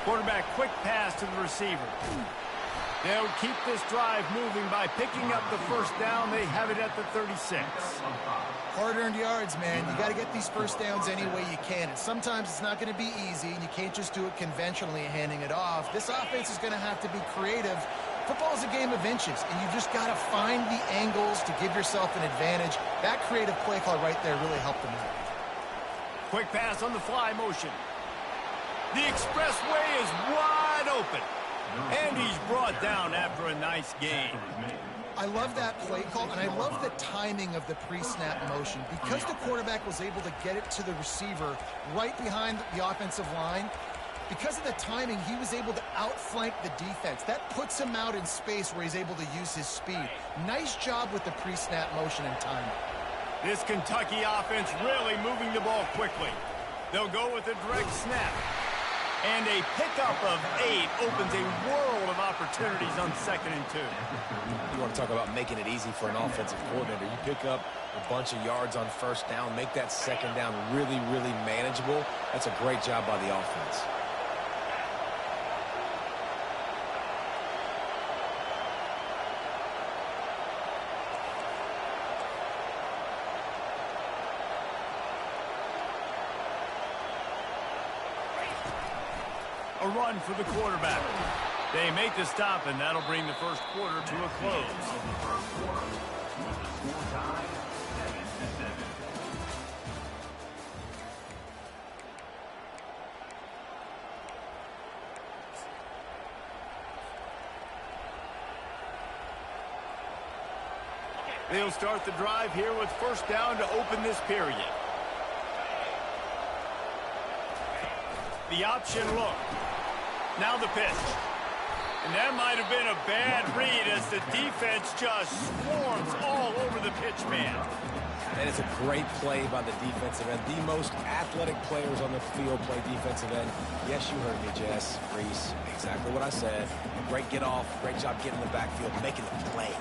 Quarterback quick pass to the receiver. They'll keep this drive moving by picking up the first down. They have it at the 36. Hard-earned yards, man. You got to get these first downs any way you can. And sometimes it's not going to be easy, and you can't just do it conventionally handing it off. This offense is going to have to be creative. Football is a game of inches, and you just got to find the angles to give yourself an advantage. That creative play call right there really helped them out. Quick pass on the fly motion. The expressway is wide open. And he's brought down after a nice gain. I love that play call, and I love the timing of the pre-snap motion. Because the quarterback was able to get it to the receiver right behind the offensive line, because of the timing, he was able to outflank the defense. That puts him out in space where he's able to use his speed. Nice job with the pre-snap motion and timing. This Kentucky offense really moving the ball quickly. They'll go with a direct snap. And a pickup of 8 opens a world of opportunities on 2nd and 2. You want to talk about making it easy for an offensive coordinator. You pick up a bunch of yards on first down, make that second down really, really manageable. That's a great job by the offense. A run for the quarterback. They make the stop, and that'll bring the first quarter to a close. They'll start the drive here with first down to open this period. The option look. Now the pitch. And that might have been a bad read as the defense just swarms all over the pitch man. And it's a great play by the defensive end. The most athletic players on the field play defensive end. Yes, you heard me, Jess, Reese. Exactly what I said. Great get off. Great job getting in the backfield, making the play.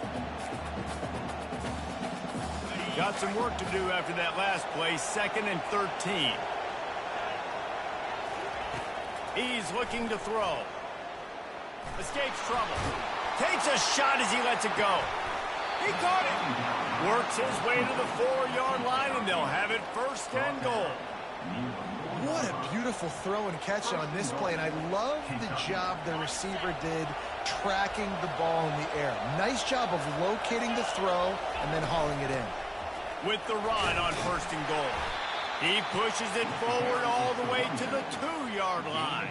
Got some work to do after that last play. 2nd and 13. He's looking to throw. Escapes trouble. Takes a shot as he lets it go. He caught it. Works his way to the 4-yard line, and they'll have it 1st and goal. What a beautiful throw and catch on this play, and I love the job the receiver did tracking the ball in the air. Nice job of locating the throw and then hauling it in. With the run on 1st and goal. He pushes it forward all the way to the 2-yard line.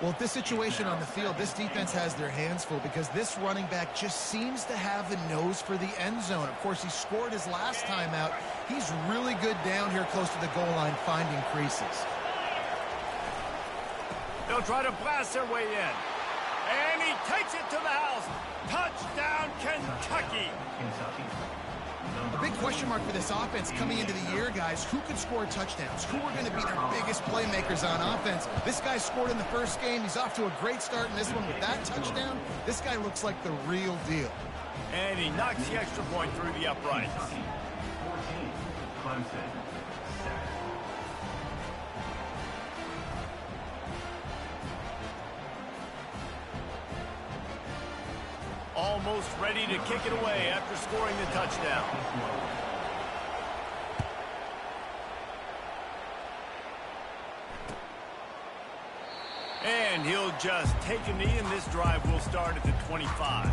Well, at this situation on the field, this defense has their hands full because this running back just seems to have the nose for the end zone. Of course, he scored his last time out. He's really good down here close to the goal line, finding creases. They'll try to blast their way in. And he takes it to the house. Touchdown, Kentucky. A big question mark for this offense coming into the year, guys. Who could score touchdowns? Who are going to be their biggest playmakers on offense? This guy scored in the first game. He's off to a great start in this one with that touchdown. This guy looks like the real deal. And he knocks the extra point through the uprights. Almost ready to kick it away after scoring the touchdown. And he'll just take a knee, and this drive will start at the 25.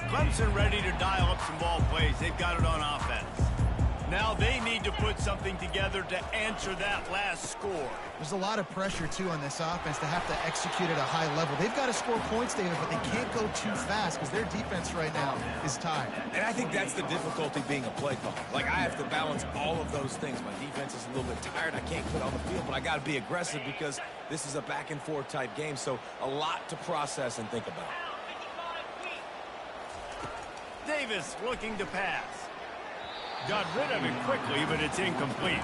Clemson ready to dial up some ball plays. They've got it on offense. Now they need to put something together to answer that last score. There's a lot of pressure, too, on this offense to have to execute at a high level. They've got to score points, David, but they can't go too fast because their defense right now is tired. And I think that's the difficulty being a play caller. Like, I have to balance all of those things. My defense is a little bit tired. I can't quit on the field, but I got to be aggressive because this is a back-and-forth type game, so a lot to process and think about. Davis looking to pass. Got rid of it quickly, but it's incomplete.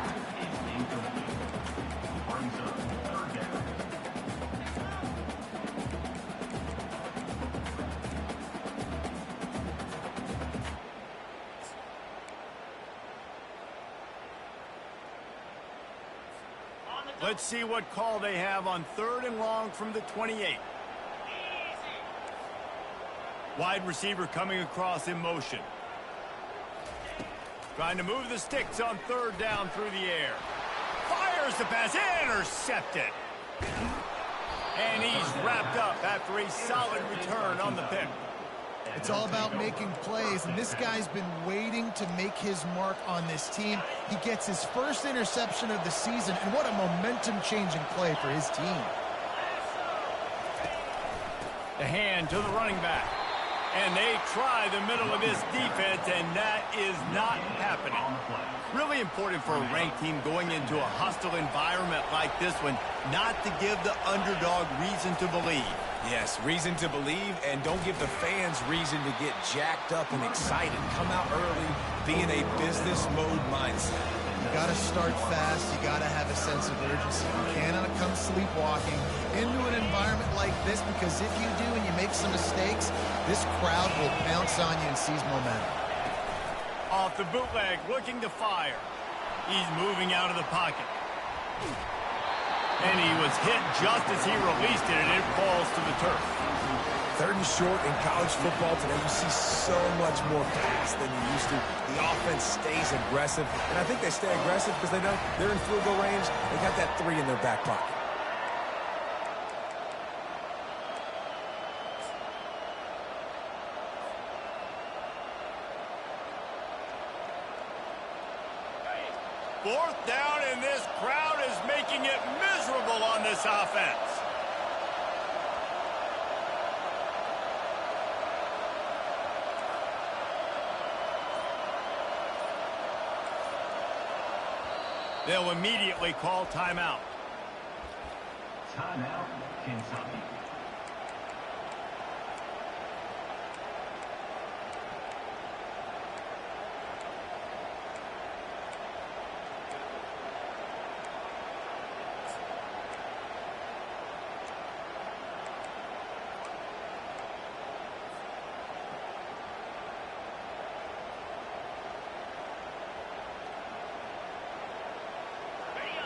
Let's see what call they have on 3rd and long from the 28. Wide receiver coming across in motion. Trying to move the sticks on 3rd down through the air. Fires the pass, intercepted. And he's wrapped up after a solid return on the pick. It's all about making plays, and this guy's been waiting to make his mark on this team. He gets his first interception of the season, and what a momentum-changing play for his team. The hand to the running back. And they try the middle of this defense, and that is not happening. Really important for a ranked team going into a hostile environment like this one, not to give the underdog reason to believe. Yes, reason to believe, and don't give the fans reason to get jacked up and excited. Come out early, be in a business mode mindset. You got to start fast. You got to have a sense of urgency. You cannot come sleepwalking into an environment like this, because if you do and you make some mistakes, this crowd will pounce on you and seize momentum. Off the bootleg, looking to fire. He's moving out of the pocket. And he was hit just as he released it, and it falls to the turf. 3rd and short in college football today, you see so much more pass than you used to. The offense stays aggressive, and I think they stay aggressive because they know they're in field goal range. They got that 3 in their back pocket. Fourth down, and this crowd is making it miserable on this offense. They'll immediately call timeout. Timeout, Kentucky.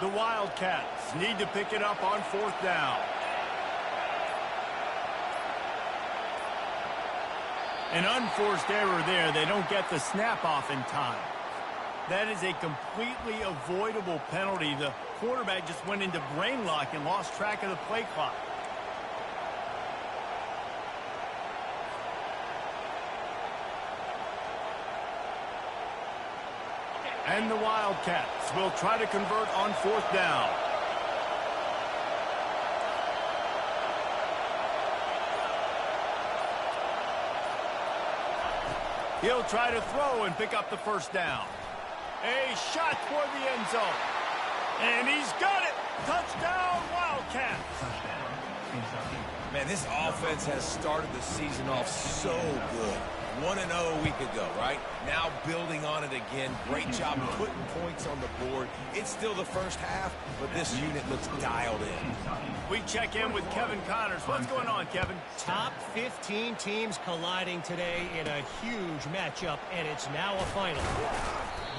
The Wildcats need to pick it up on 4th down. An unforced error there. They don't get the snap off in time. That is a completely avoidable penalty. The quarterback just went into brain lock and lost track of the play clock. And the Wildcats will try to convert on 4th down. He'll try to throw and pick up the 1st down. A shot toward the end zone. And he's got it. Touchdown, Wildcats. Man, this offense has started the season off so good. 1-0 a week ago, right? Now building on it again. Great job putting points on the board. It's still the first half, but this unit looks dialed in. We check in with Kevin Connors. What's going on, Kevin? Top 15 teams colliding today in a huge matchup, and it's now a final.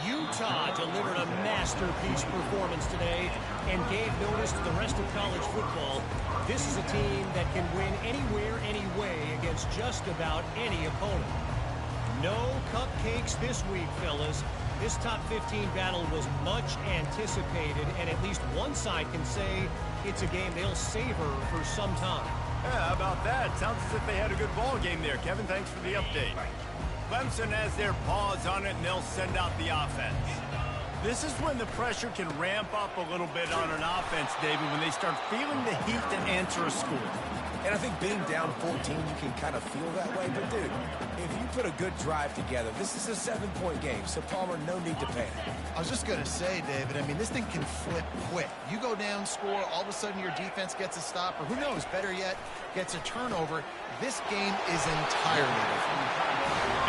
Utah delivered a masterpiece performance today and gave notice to the rest of college football. This is a team that can win anywhere, any way against just about any opponent. No cupcakes this week, fellas. This top 15 battle was much anticipated, and at least one side can say it's a game they'll savor for some time. Yeah, how about that? Sounds as if they had a good ball game there. Kevin, thanks for the update. Clemson has their paws on it, and they'll send out the offense. This is when the pressure can ramp up a little bit on an offense, David, when they start feeling the heat to answer a score. And I think being down 14, you can kind of feel that way. But, dude, if you put a good drive together, this is a 7-point game. So, Palmer, no need to panic. I was just going to say, David, I mean, this thing can flip quick. You go down, score, all of a sudden your defense gets a stop, or who knows, better yet, gets a turnover. This game is entirely different.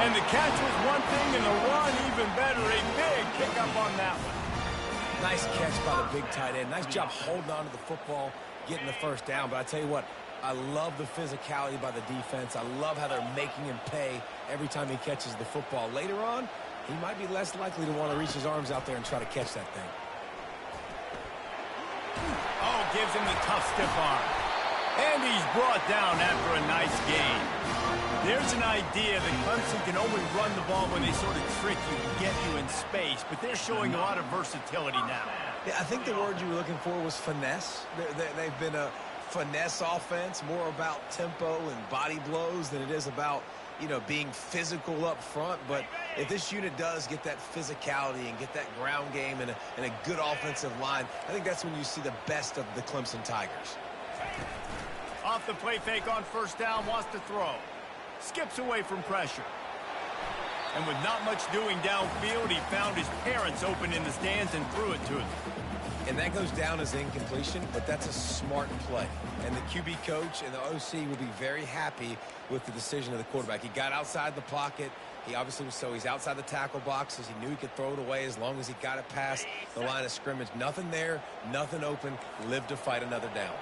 And the catch was one thing, and the run even better. A big pickup on that one. Nice catch by the big tight end. Nice job holding on to the football, getting the 1st down. But I tell you what, I love the physicality by the defense. I love how they're making him pay every time he catches the football. Later on, he might be less likely to want to reach his arms out there and try to catch that thing. gives him the tough stiff arm. And he's brought down after a nice gain. There's an idea that Clemson can only run the ball when they sort of trick you and get you in space, but they're showing a lot of versatility now. Yeah, I think the word you were looking for was finesse. They've been a finesse offense, more about tempo and body blows than it is about, you know, being physical up front. But if this unit does get that physicality and get that ground game and a good offensive line, I think that's when you see the best of the Clemson Tigers. Off the play fake on first down, wants to throw. Skips away from pressure. And with not much doing downfield, he found his parents open in the stands and threw it to them. And that goes down as incompletion, but that's a smart play. And the QB coach and the OC will be very happy with the decision of the quarterback. He got outside the pocket. He obviously was he's outside the tackle boxes. He knew he could throw it away as long as he got it past the line of scrimmage. Nothing there, nothing open. Live to fight another down.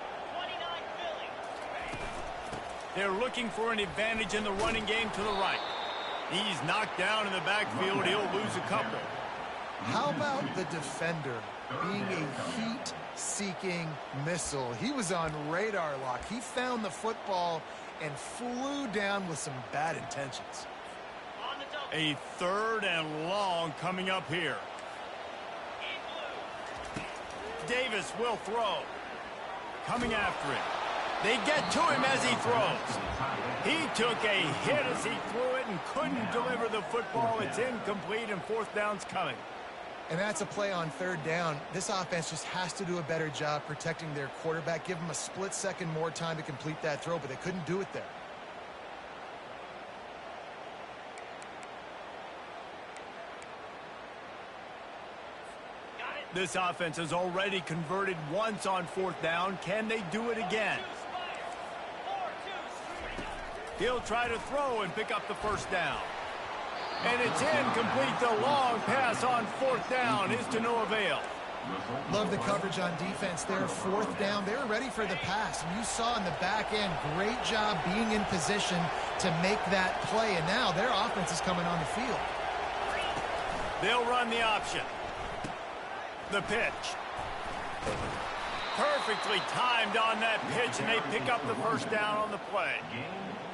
They're looking for an advantage in the running game to the right. He's knocked down in the backfield. He'll lose a couple. How about the defender being a heat-seeking missile? He was on radar lock. He found the football and flew down with some bad intentions. A 3rd and long coming up here. Davis will throw. Coming after him. They get to him as he throws. He took a hit as he threw it and couldn't deliver the football. It's incomplete and 4th down's coming. And that's a play on 3rd down. This offense just has to do a better job protecting their quarterback. Give him a split second more time to complete that throw, but they couldn't do it there. This offense has already converted once on 4th down. Can they do it again? He'll try to throw and pick up the 1st down. And it's incomplete. The long pass on 4th down is to no avail. Love the coverage on defense there. 4th down. They were ready for the pass. And you saw in the back end, great job being in position to make that play. And now their offense is coming on the field. They'll run the option. The pitch. Perfectly timed on that pitch, and they pick up the 1st down on the play.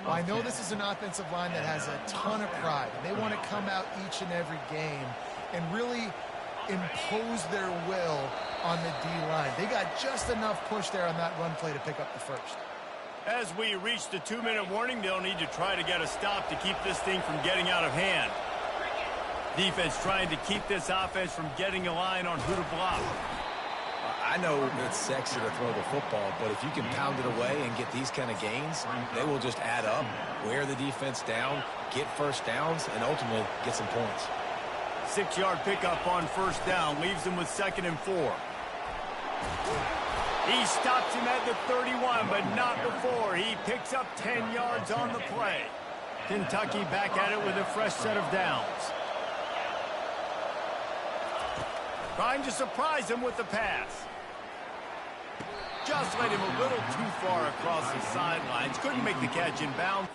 Well, I know this is an offensive line that has a ton of pride. They want to come out each and every game and really impose their will on the D-line. They got just enough push there on that run play to pick up the 1st. As we reach the 2-minute warning, they'll need to try to get a stop to keep this thing from getting out of hand. Defense trying to keep this offense from getting a line on who to block. I know it's sexy to throw the football, but if you can pound it away and get these kind of gains, they will just add up, wear the defense down, get 1st downs, and ultimately get some points. 6-yard pickup on 1st down, leaves him with 2nd and 4. He stops him at the 31, but not before. He picks up 10 yards on the play. Kentucky back at it with a fresh set of downs. Trying to surprise him with the pass. Just led him a little too far across the sidelines. Couldn't make the catch in bounds.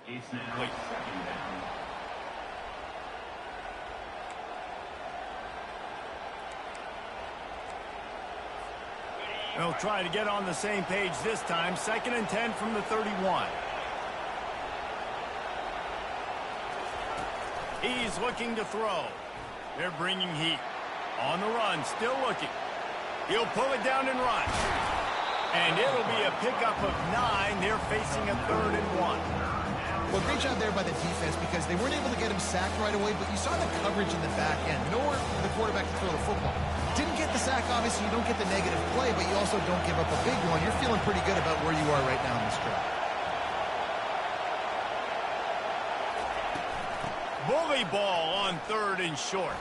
It's now 2nd down. They'll try to get on the same page this time. 2nd and 10 from the 31. He's looking to throw. They're bringing heat. On the run, still looking. He'll pull it down and run. And it'll be a pickup of 9. They're facing a 3rd and 1. Well, great job there by the defense because they weren't able to get him sacked right away, but you saw the coverage in the back end. Nowhere for the quarterback to throw the football. Didn't get the sack, obviously. You don't get the negative play, but you also don't give up a big one. You're feeling pretty good about where you are right now in this drive. Bully ball on 3rd and short.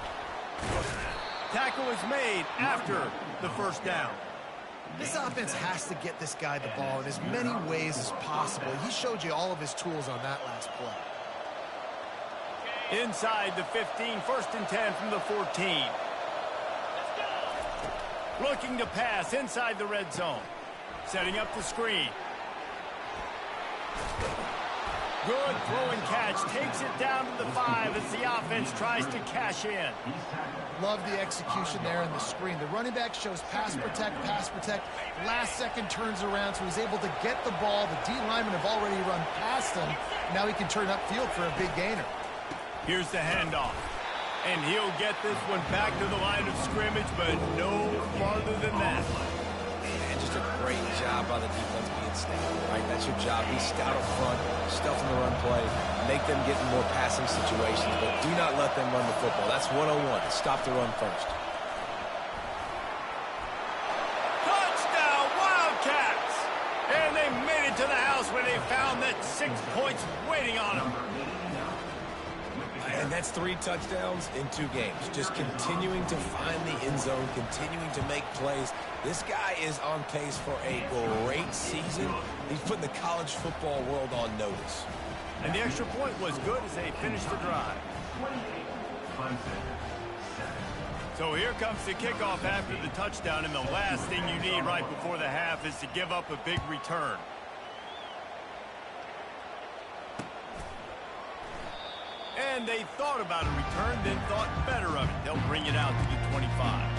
Tackle is made after the 1st down. This offense has to get this guy the ball in as many ways as possible. He showed you all of his tools on that last play. Inside the 15, 1st and 10 from the 14. Looking to pass inside the red zone. Setting up the screen. Good throw and catch. Takes it down to the 5 as the offense tries to cash in. Love the execution there in the screen. The running back shows pass protect, pass protect. Last second turns around, so he's able to get the ball. The D linemen have already run past him. Now he can turn upfield for a big gainer. Here's the handoff. And he'll get this one back to the line of scrimmage, but no farther than that. And just a great job by the defense being stout, right? That's your job. Be stout up front, stuff in the run play, make them get in more passing situations, but do not let them run the football. That's 101. Stop the run first. Touchdown, Wildcats! And they made it to the house where they found that 6 points waiting on them. And that's 3 touchdowns in 2 games. Just continuing to find the end zone, continuing to make plays. This guy is on pace for a great season. He's putting the college football world on notice. And the extra point was good as they finished the drive. So here comes the kickoff after the touchdown, and the last thing you need right before the half is to give up a big return. And they thought about a return, then thought better of it. They'll bring it out to the 25.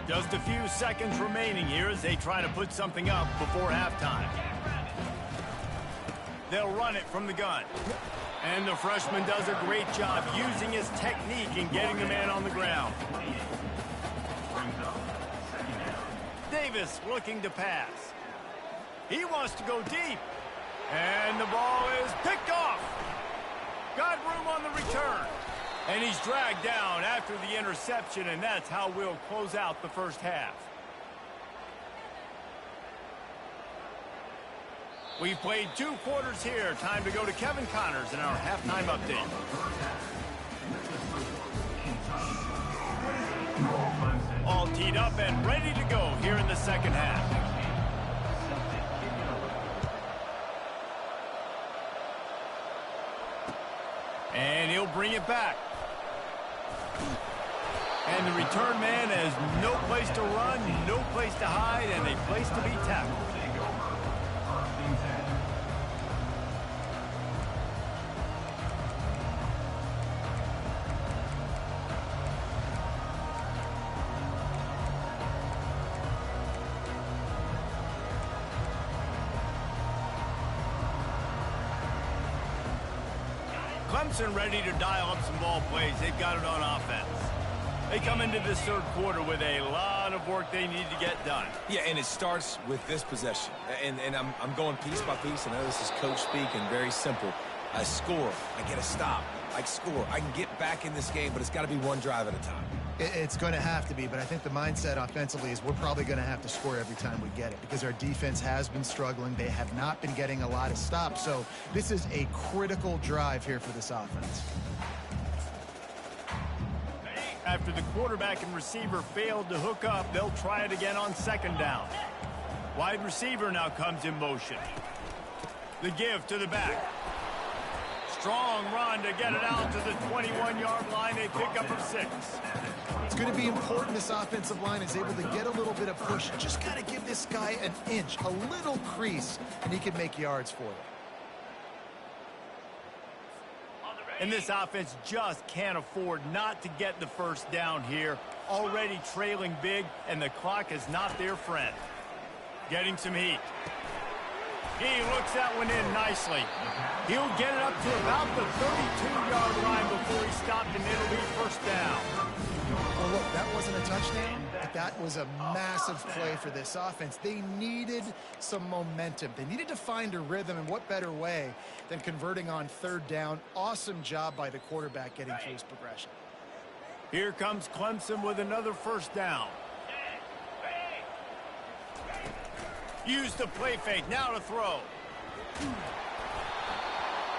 Just a few seconds remaining here as they try to put something up before halftime. They'll run it from the gun. And the freshman does a great job using his technique and getting the man on the ground. Davis looking to pass. He wants to go deep. And the ball is picked off. Got room on the return. And he's dragged down after the interception, and that's how we'll close out the first half. We've played 2 quarters here. Time to go to Kevin Connors in our halftime update. All teed up and ready to go here in the second half. And he'll bring it back. And the return man has no place to run, no place to hide, and a place to be tackled. Clemson ready to dial up some ball plays. They've got it on offense. They come into this third quarter with a lot of work they need to get done. Yeah, and it starts with this possession. And I'm going piece by piece. I know this is coach speak and very simple. I score. I get a stop. I score. I can get back in this game, but it's got to be one drive at a time. It's going to have to be, but I think the mindset offensively is we're probably going to have to score every time we get it because our defense has been struggling. They have not been getting a lot of stops, so this is a critical drive here for this offense. After the quarterback and receiver failed to hook up, they'll try it again on second down. Wide receiver now comes in motion. The give to the back. Strong run to get it out to the 21-yard line. They pick up a 6. It's going to be important this offensive line is able to get a little bit of push. Just got to give this guy an inch, a little crease, and he can make yards for you. And this offense just can't afford not to get the first down here. Already trailing big, and the clock is not their friend. Getting some heat. He looks that one in nicely. He'll get it up to about the 32-yard line before he stopped, and it'll be first down. Well, look, that wasn't a touchdown, but that was a massive play for this offense. They needed some momentum. They needed to find a rhythm, and what better way than converting on third down. Awesome job by the quarterback getting through his progression. Here comes Clemson with another first down. Use the play fake, now to throw.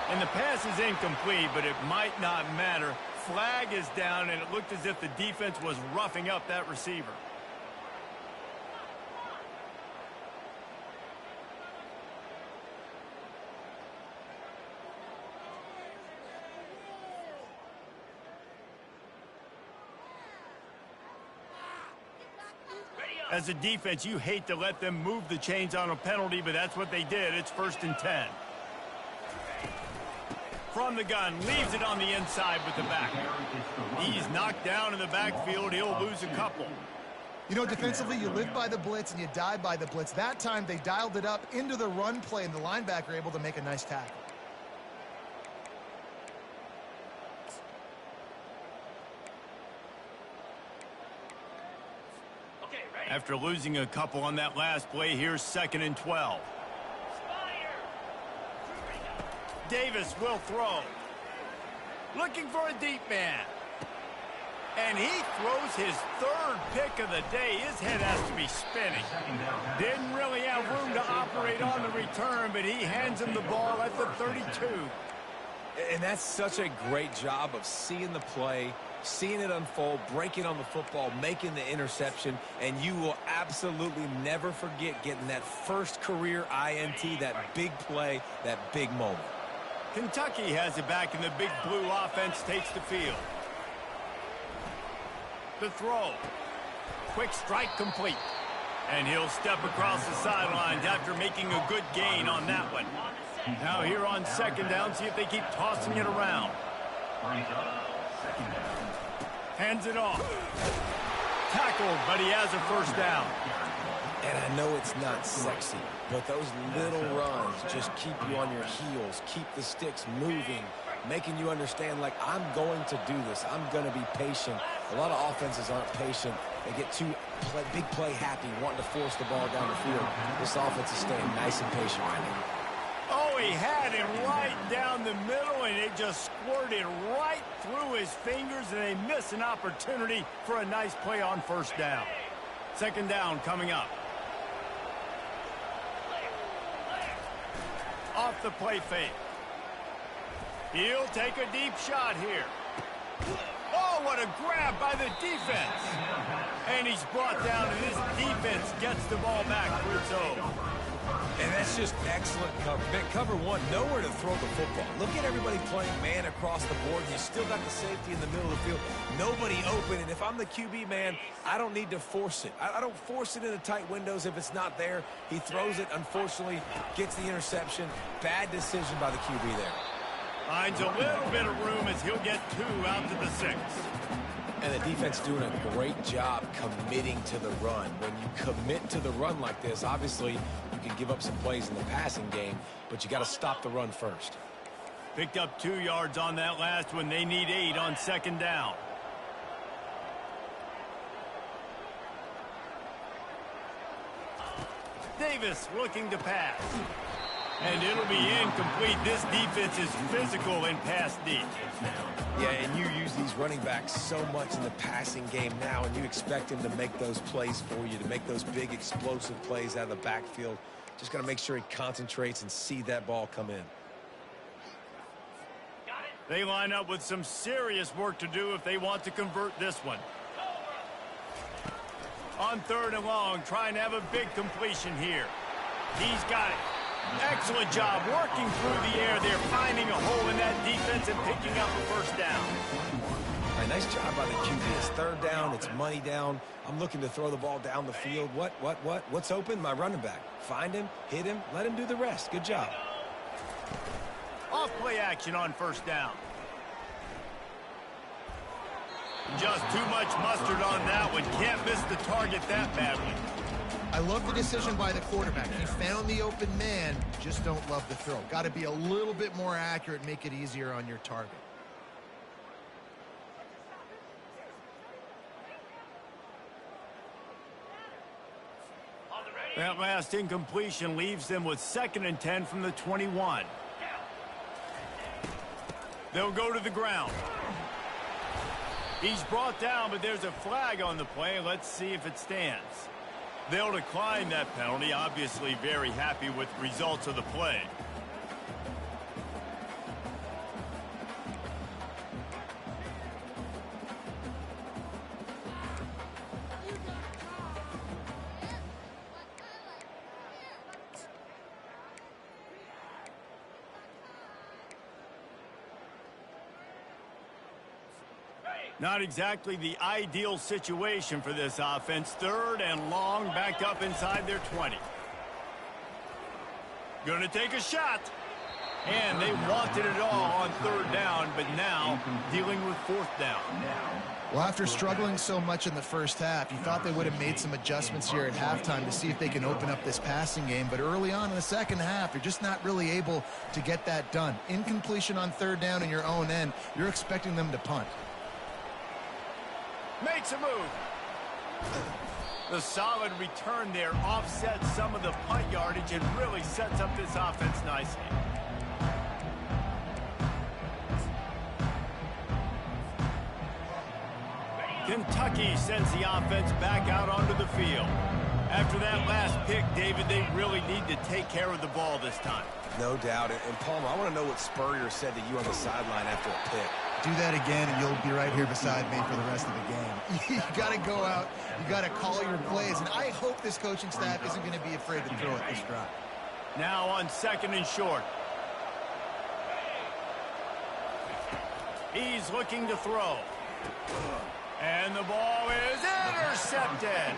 And the pass is incomplete, but it might not matter. Flag is down, and it looked as if the defense was roughing up that receiver. As a defense, you hate to let them move the chains on a penalty, but that's what they did. It's 1st and 10. From the gun, leaves it on the inside with the back. He's knocked down in the backfield. He'll lose a couple. You know, defensively, you live by the blitz and you die by the blitz. That time, they dialed it up into the run play, and the linebacker able to make a nice tackle. After losing a couple on that last play, here's 2nd and 12. Davis will throw. Looking for a deep man. And he throws his 3rd pick of the day. His head has to be spinning. Didn't really have room to operate on the return, but he hands him the ball at the 32. And that's such a great job of seeing the play, seeing it unfold, breaking on the football, making the interception, and you will absolutely never forget getting that first career INT, that big play, that big moment. Kentucky has it back, and the big blue offense takes the field. The throw. Quick strike complete. And he'll step across the sidelines after making a good gain on that one. Now here on 2nd down, see if they keep tossing it around. Hands it off. Tackled, but he has a 1st down. And I know it's not sexy, but those little runs just keep you on your heels, keep the sticks moving, making you understand, like, I'm going to do this. I'm going to be patient. A lot of offenses aren't patient. They get too big play happy, wanting to force the ball down the field. This offense is staying nice and patient right now. Oh, he had it right down the middle, and it just squirted right through his fingers, and they miss an opportunity for a nice play on 1st down. 2nd down coming up. Off the play fake. He'll take a deep shot here. Oh, what a grab by the defense. And he's brought down, and this defense gets the ball back for its own. And that's just excellent cover. Cover one, nowhere to throw the football. Look at everybody playing man across the board. You still got the safety in the middle of the field. Nobody open. And if I'm the QB, man, I don't need to force it. I don't force it into tight windows if it's not there. He throws it, unfortunately, gets the interception. Bad decision by the QB there. Finds a little bit of room as he'll get 2 out to the 6. And the defense doing a great job committing to the run. When you commit to the run like this, obviously you can give up some plays in the passing game, but you got to stop the run first. Picked up 2 yards on that last one. They need 8 on 2nd down. Davis looking to pass. And it'll be incomplete. This defense is physical in pass deep. Yeah, and you use these running backs so much in the passing game now, and you expect him to make those plays for you, to make those big explosive plays out of the backfield. Just got to make sure he concentrates and see that ball come in. They line up with some serious work to do if they want to convert this one. On 3rd and long, trying to have a big completion here. He's got it. Excellent job working through the air. They're finding a hole in that defense and picking up a 1st down. All right, nice job by the QB. It's 3rd down. It's money down. I'm looking to throw the ball down the field. What's open? My running back. Find him, hit him, let him do the rest. Good job. Off play action on 1st down. Just too much mustard on that one. Can't miss the target that badly. I love the decision by the quarterback. He found the open man, just don't love the throw. Got to be a little bit more accurate, make it easier on your target. That last incompletion leaves them with 2nd and 10 from the 21. They'll go to the ground. He's brought down, but there's a flag on the play. Let's see if it stands. They'll decline that penalty. Obviously very happy with the results of the play. Not exactly the ideal situation for this offense. 3rd and long, back up inside their 20. Gonna take a shot. And they wanted it all on 3rd down, but now dealing with 4th down. Well, after struggling so much in the first half, you thought they would have made some adjustments here at halftime to see if they can open up this passing game. But early on in the second half, they're just not really able to get that done. Incompletion on 3rd down in your own end, you're expecting them to punt. Makes a move. The solid return there offsets some of the punt yardage and really sets up this offense nicely. Kentucky sends the offense back out onto the field. After that last pick, David, they really need to take care of the ball this time. No doubt. And Palmer, I want to know what Spurrier said to you on the sideline after a pick. Do that again, and you'll be right here beside me for the rest of the game. You got to go out. You got to call your plays, and I hope this coaching staff isn't going to be afraid to throw it this drive. Now on 2nd and short. He's looking to throw. And the ball is intercepted.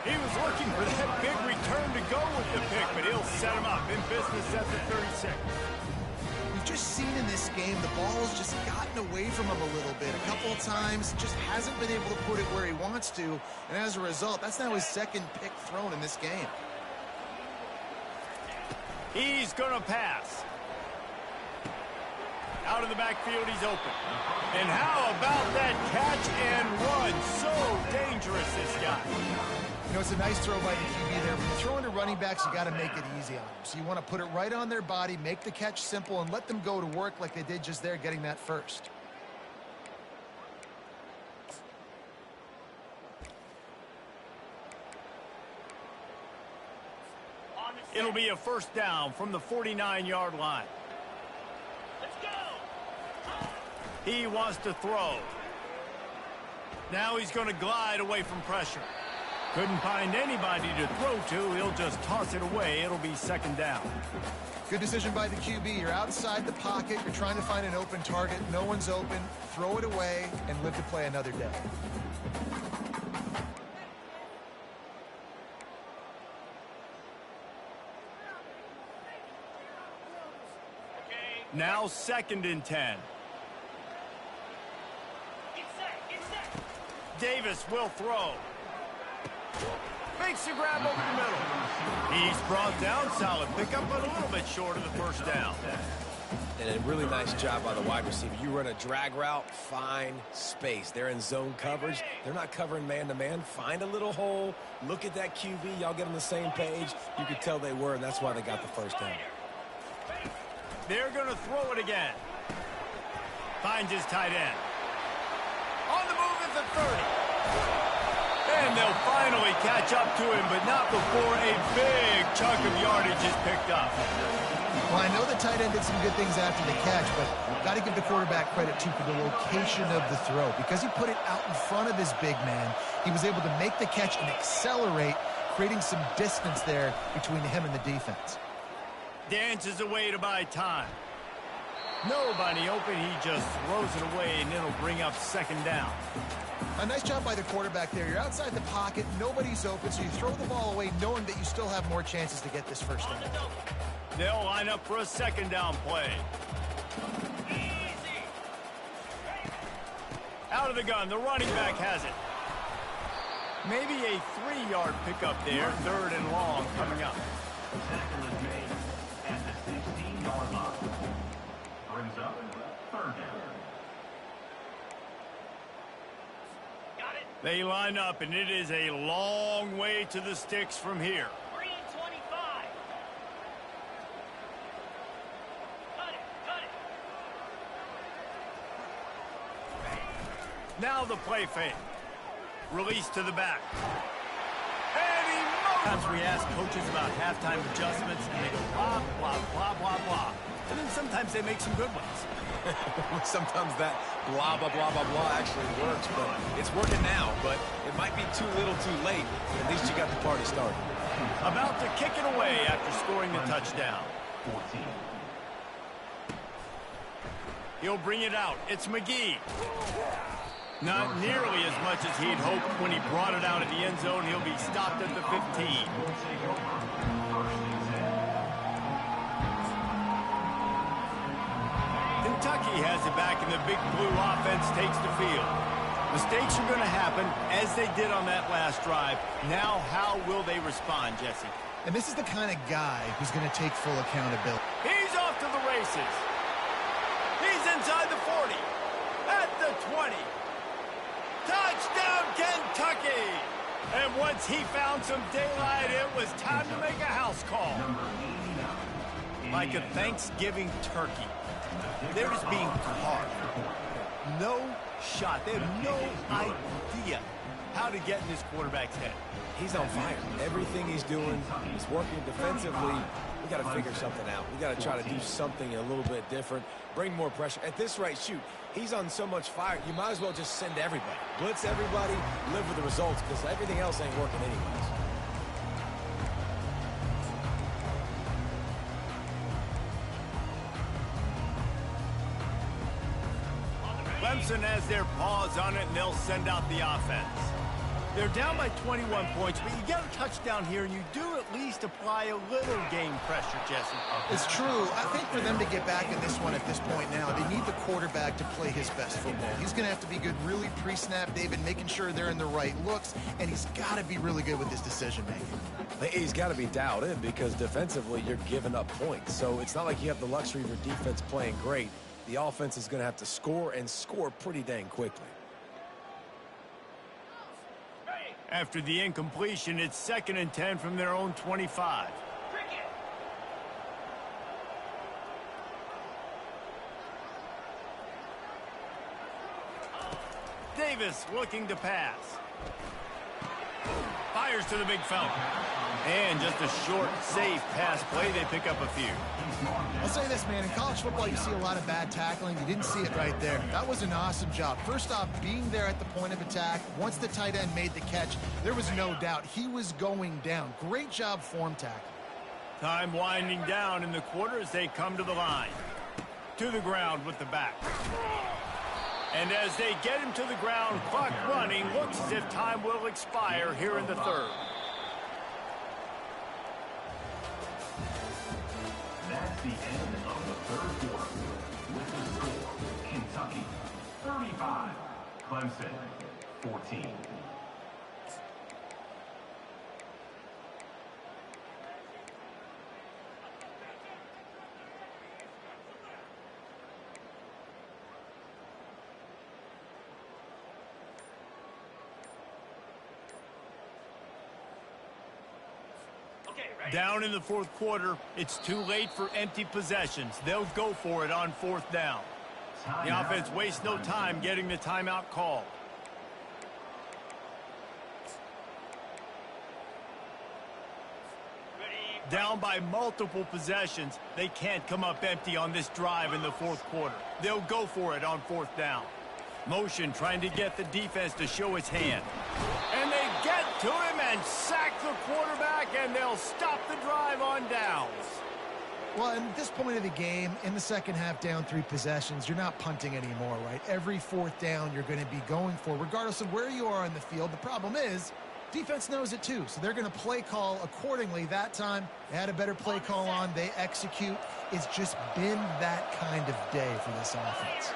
He was looking for that big return to go with the pick, but he'll set him up in business at the 36. We've just seen in this game the ball has just gotten away from him a little bit. A couple of times, just hasn't been able to put it where he wants to. And as a result, that's now his 2nd pick thrown in this game. He's going to pass. Out of the backfield, he's open. And how about that catch and run? So dangerous, this guy. You know, it's a nice throw by the QB there. When you throw into running backs, you got to make it easy on them. So you want to put it right on their body, make the catch simple, and let them go to work like they did just there, getting that first. It'll be a 1st down from the 49-yard line. Let's go. He wants to throw. Now he's going to glide away from pressure. Couldn't find anybody to throw to. He'll just toss it away. It'll be 2nd down. Good decision by the QB. You're outside the pocket. You're trying to find an open target. No one's open. Throw it away and live to play another day. Now 2nd and 10. Davis will throw. Makes the grab over the middle. He's brought down. Solid pickup, but a little bit short of the 1st down. And a really nice job by the wide receiver. You run a drag route, find space. They're in zone coverage. They're not covering man-to-man. Find a little hole. Look at that QB. Y'all get on the same page. You could tell they were, and that's why they got the 1st down. They're going to throw it again. Finds his tight end. On the move at the 30. And they'll finally catch up to him, but not before a big chunk of yardage is picked up. Well, I know the tight end did some good things after the catch, but got to give the quarterback credit, too, for the location of the throw. Because he put it out in front of his big man, he was able to make the catch and accelerate, creating some distance there between him and the defense. Dances away to buy time. Nobody open. He just throws it away, and it'll bring up 2nd down. A nice job by the quarterback there. You're outside the pocket. Nobody's open, so you throw the ball away knowing that you still have more chances to get this 1st down. They'll line up for a 2nd down play. Out of the gun. The running back has it. Maybe a 3-yard pickup there. 3rd and long coming up. Tackle is made at the 16-yard line. Brings up 3rd down. They line up, and it is a long way to the sticks from here. Now the play fake. Release to the back. And he Sometimes we ask coaches about halftime adjustments, and they go blah, blah, blah, blah, blah. And then sometimes they make some good ones. Sometimes that blah, blah, blah, blah, blah actually works, but it's working now, but it might be too little too late. At least you got the party started. About to kick it away after scoring the touchdown. 14. He'll bring it out. It's McGee. Not nearly as much as he'd hoped when he brought it out of the end zone. He'll be stopped at the 15. Kentucky has it back, and the big blue offense takes the field. Mistakes are going to happen, as they did on that last drive. Now, how will they respond, Jesse? And this is the kind of guy who's going to take full accountability. He's off to the races. He's inside the 40. At the 20. Touchdown, Kentucky! And once he found some daylight, it was time to make a house call. Like a Thanksgiving turkey. They're just being caught. No shot. They have no idea how to get in this quarterback's head. He's on fire. Everything he's doing, he's working defensively. We got to figure something out. We got to try to do something a little bit different, bring more pressure. At this rate, shoot, he's on so much fire, you might as well just send everybody. Blitz everybody, live with the results, because everything else ain't working anyways. Clemson has their paws on it, and they'll send out the offense. They're down by 21 points, but you get a touchdown here, and you do at least apply a little game pressure, Jesse. It's true. I think for them to get back in this one at this point now, they need the quarterback to play his best football. He's going to have to be good really pre-snap, David, making sure they're in the right looks, and he's got to be really good with his decision-making. He's got to be dialed in because defensively you're giving up points. So it's not like you have the luxury of your defense playing great. The offense is going to have to score and score pretty dang quickly. After the incompletion, it's 2nd and 10 from their own 25. Davis looking to pass. Fires to the big fella. And just a short, safe pass play. They pick up a few. I'll say this, man. In college football, you see a lot of bad tackling. You didn't see it right there. That was an awesome job. First off, being there at the point of attack. Once the tight end made the catch, there was no doubt he was going down. Great job form tackling. Time winding down in the quarter as they come to the line. To the ground with the back. And as they get him to the ground, clock running, looks as if time will expire here in the third. That's the end of the third quarter. With the score, Kentucky 35, Clemson 14. Down in the fourth quarter, it's too late for empty possessions. They'll go for it on 4th down. The offense wastes no time getting the timeout called. Down by multiple possessions, they can't come up empty on this drive in the fourth quarter. They'll go for it on 4th down. Motion trying to get the defense to show its hand. And they get to him and sack the quarterback, and they'll stop the drive on downs. Well, at this point of the game, in the second half, down 3 possessions, you're not punting anymore, right? Every 4th down you're going to be going for, regardless of where you are on the field. The problem is, defense knows it too, so they're going to play call accordingly. That time, they had a better play call on. They execute. It's just been that kind of day for this offense.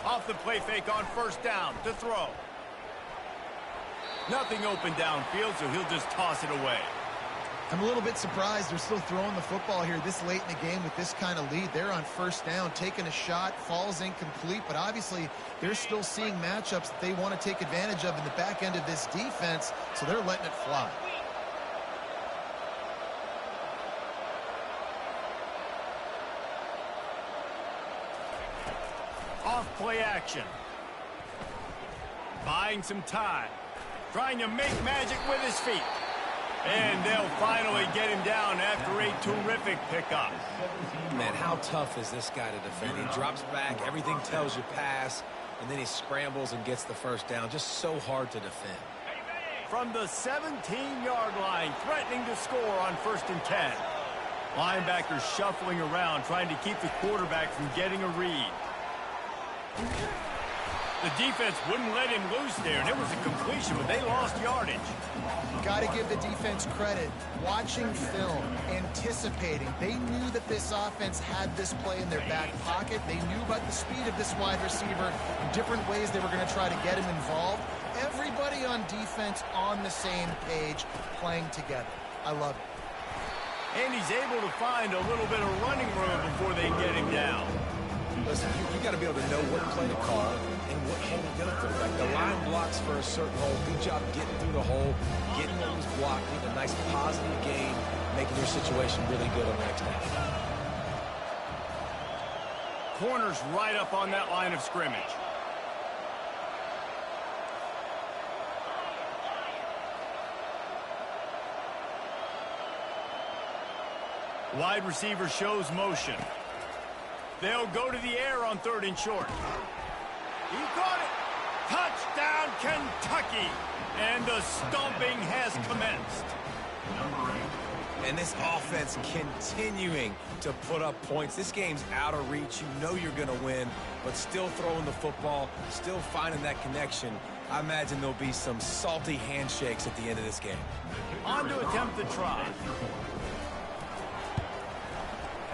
Off the play fake on 1st down to throw. Nothing open downfield, so he'll just toss it away. I'm a little bit surprised they're still throwing the football here this late in the game with this kind of lead. They're on 1st down, taking a shot, falls incomplete, but obviously they're still seeing matchups that they want to take advantage of in the back end of this defense, so they're letting it fly. Off play action. Buying some time. Trying to make magic with his feet. And they'll finally get him down after a terrific pickup. Man, how tough is this guy to defend? He drops back, everything tells you pass, and then he scrambles and gets the first down. Just so hard to defend. From the 17-yard line, threatening to score on 1st and 10. Linebackers shuffling around, trying to keep the quarterback from getting a read. The defense wouldn't let him loose there, and it was a completion, but they lost yardage. Got to give the defense credit. Watching film, anticipating. They knew that this offense had this play in their back pocket. They knew about the speed of this wide receiver and different ways they were going to try to get him involved. Everybody on defense on the same page, playing together. I love it. And he's able to find a little bit of running room before they get him down. Listen, you got to be able to know what play to call and what hole to go through. Like the line blocks for a certain hole. Good job getting through the hole, getting those blocked, getting a nice positive gain, making your situation really good on the next down. Corner's right up on that line of scrimmage. Wide receiver shows motion. They'll go to the air on 3rd and short. He caught it. Touchdown, Kentucky. And the stomping has commenced. And this offense continuing to put up points. This game's out of reach. You know you're going to win, but still throwing the football, still finding that connection. I imagine there'll be some salty handshakes at the end of this game. On to attempt the try.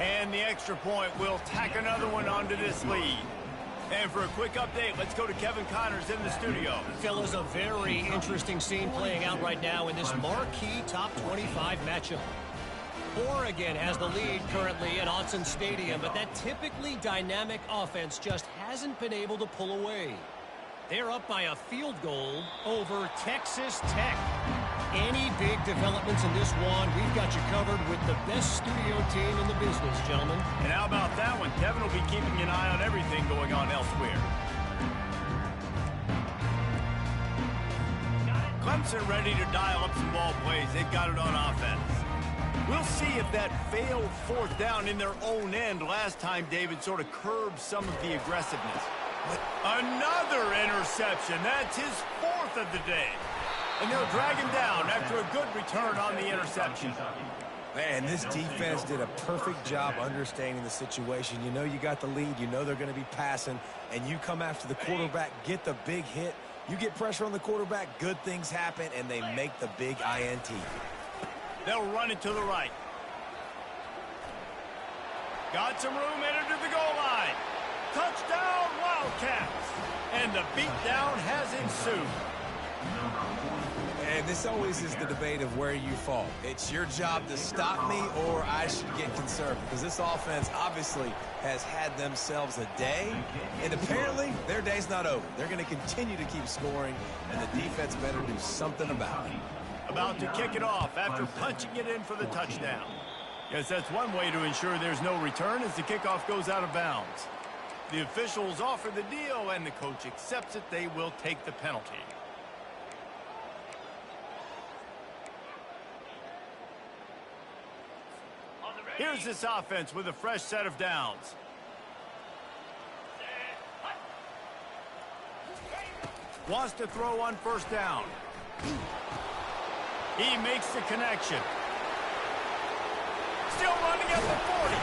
And the extra point will tack another one onto this lead. And for a quick update, let's go to Kevin Connors in the studio. Fellas, a very interesting scene playing out right now in this marquee top 25 matchup. Oregon has the lead currently at Autzen Stadium, but that typically dynamic offense just hasn't been able to pull away. They're up by a field goal over Texas Tech. Any big developments in this one, we've got you covered with the best studio team in the business, gentlemen. And how about that one? Kevin will be keeping an eye on everything going on elsewhere. Clemson ready to dial up some ball plays. They've got it on offense. We'll see if that failed 4th down in their own end last time, David, sort of curbed some of the aggressiveness. But another interception. That's his 4th of the day. And they'll drag him down after a good return on the interception. Man, this defense did a perfect job understanding the situation. You know you got the lead. You know they're going to be passing. And you come after the quarterback, get the big hit. You get pressure on the quarterback, good things happen, and they make the big INT. They'll run it to the right. Got some room, headed to the goal line. Touchdown, Wildcats. And the beatdown has ensued. And this always is the debate of where you fall. It's your job to stop me or I should get conservative. Because this offense obviously has had themselves a day. And apparently their day's not over. They're going to continue to keep scoring. And the defense better do something about it. About to kick it off after punching it in for the touchdown. Yes, that's one way to ensure there's no return as the kickoff goes out of bounds. The officials offer the deal and the coach accepts it. They will take the penalty. Here's this offense with a fresh set of downs. Wants to throw on 1st down. He makes the connection. Still running at the 40.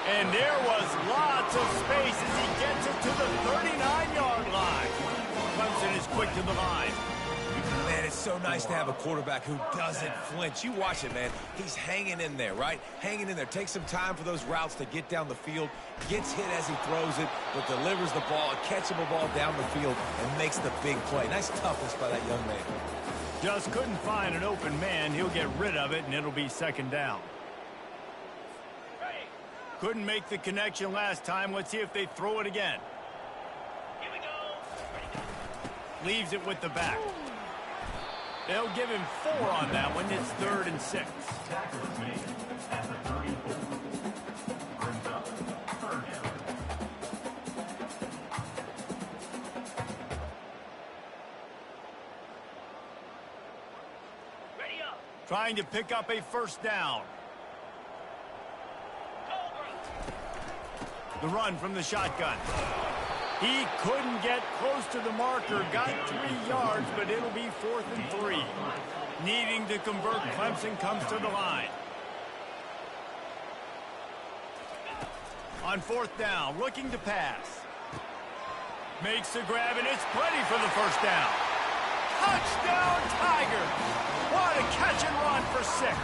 And there was lots of space as he gets it to the 39-yard line. Clemson is quick to the line. Man, it's so nice to have a quarterback who doesn't flinch. You watch it, man. He's hanging in there, right? Hanging in there. Takes some time for those routes to get down the field. Gets hit as he throws it, but delivers the ball, a catchable ball down the field, and makes the big play. Nice toughness by that young man. Just couldn't find an open man. He'll get rid of it, and it'll be 2nd down. Couldn't make the connection last time. Let's see if they throw it again. Here we go. Leaves it with the back. They'll give him 4 on that one. It's 3rd and 6. Tackle is made at the 34. Brings up 3rd down. Trying to pick up a first down. The run from the shotgun. He couldn't get close to the marker. Got 3 yards, but it'll be 4th and 3. Needing to convert, Clemson comes to the line. On 4th down, looking to pass. Makes the grab, and it's plenty for the first down. Touchdown, Tigers! What a catch and run for 6.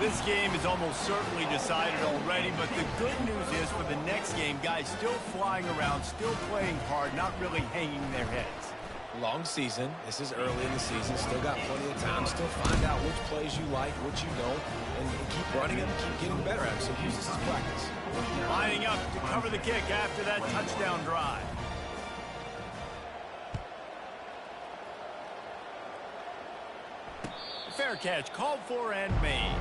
This game is almost certainly decided already, but the good news is for the next game, guys still flying around, still playing hard, not really hanging their heads. Long season. This is early in the season. Still got plenty of time. Still find out which plays you like, which you don't, and keep running them, keep getting better at them. So use this as practice. Lining up to cover the kick after that touchdown drive. Fair catch, called for and made.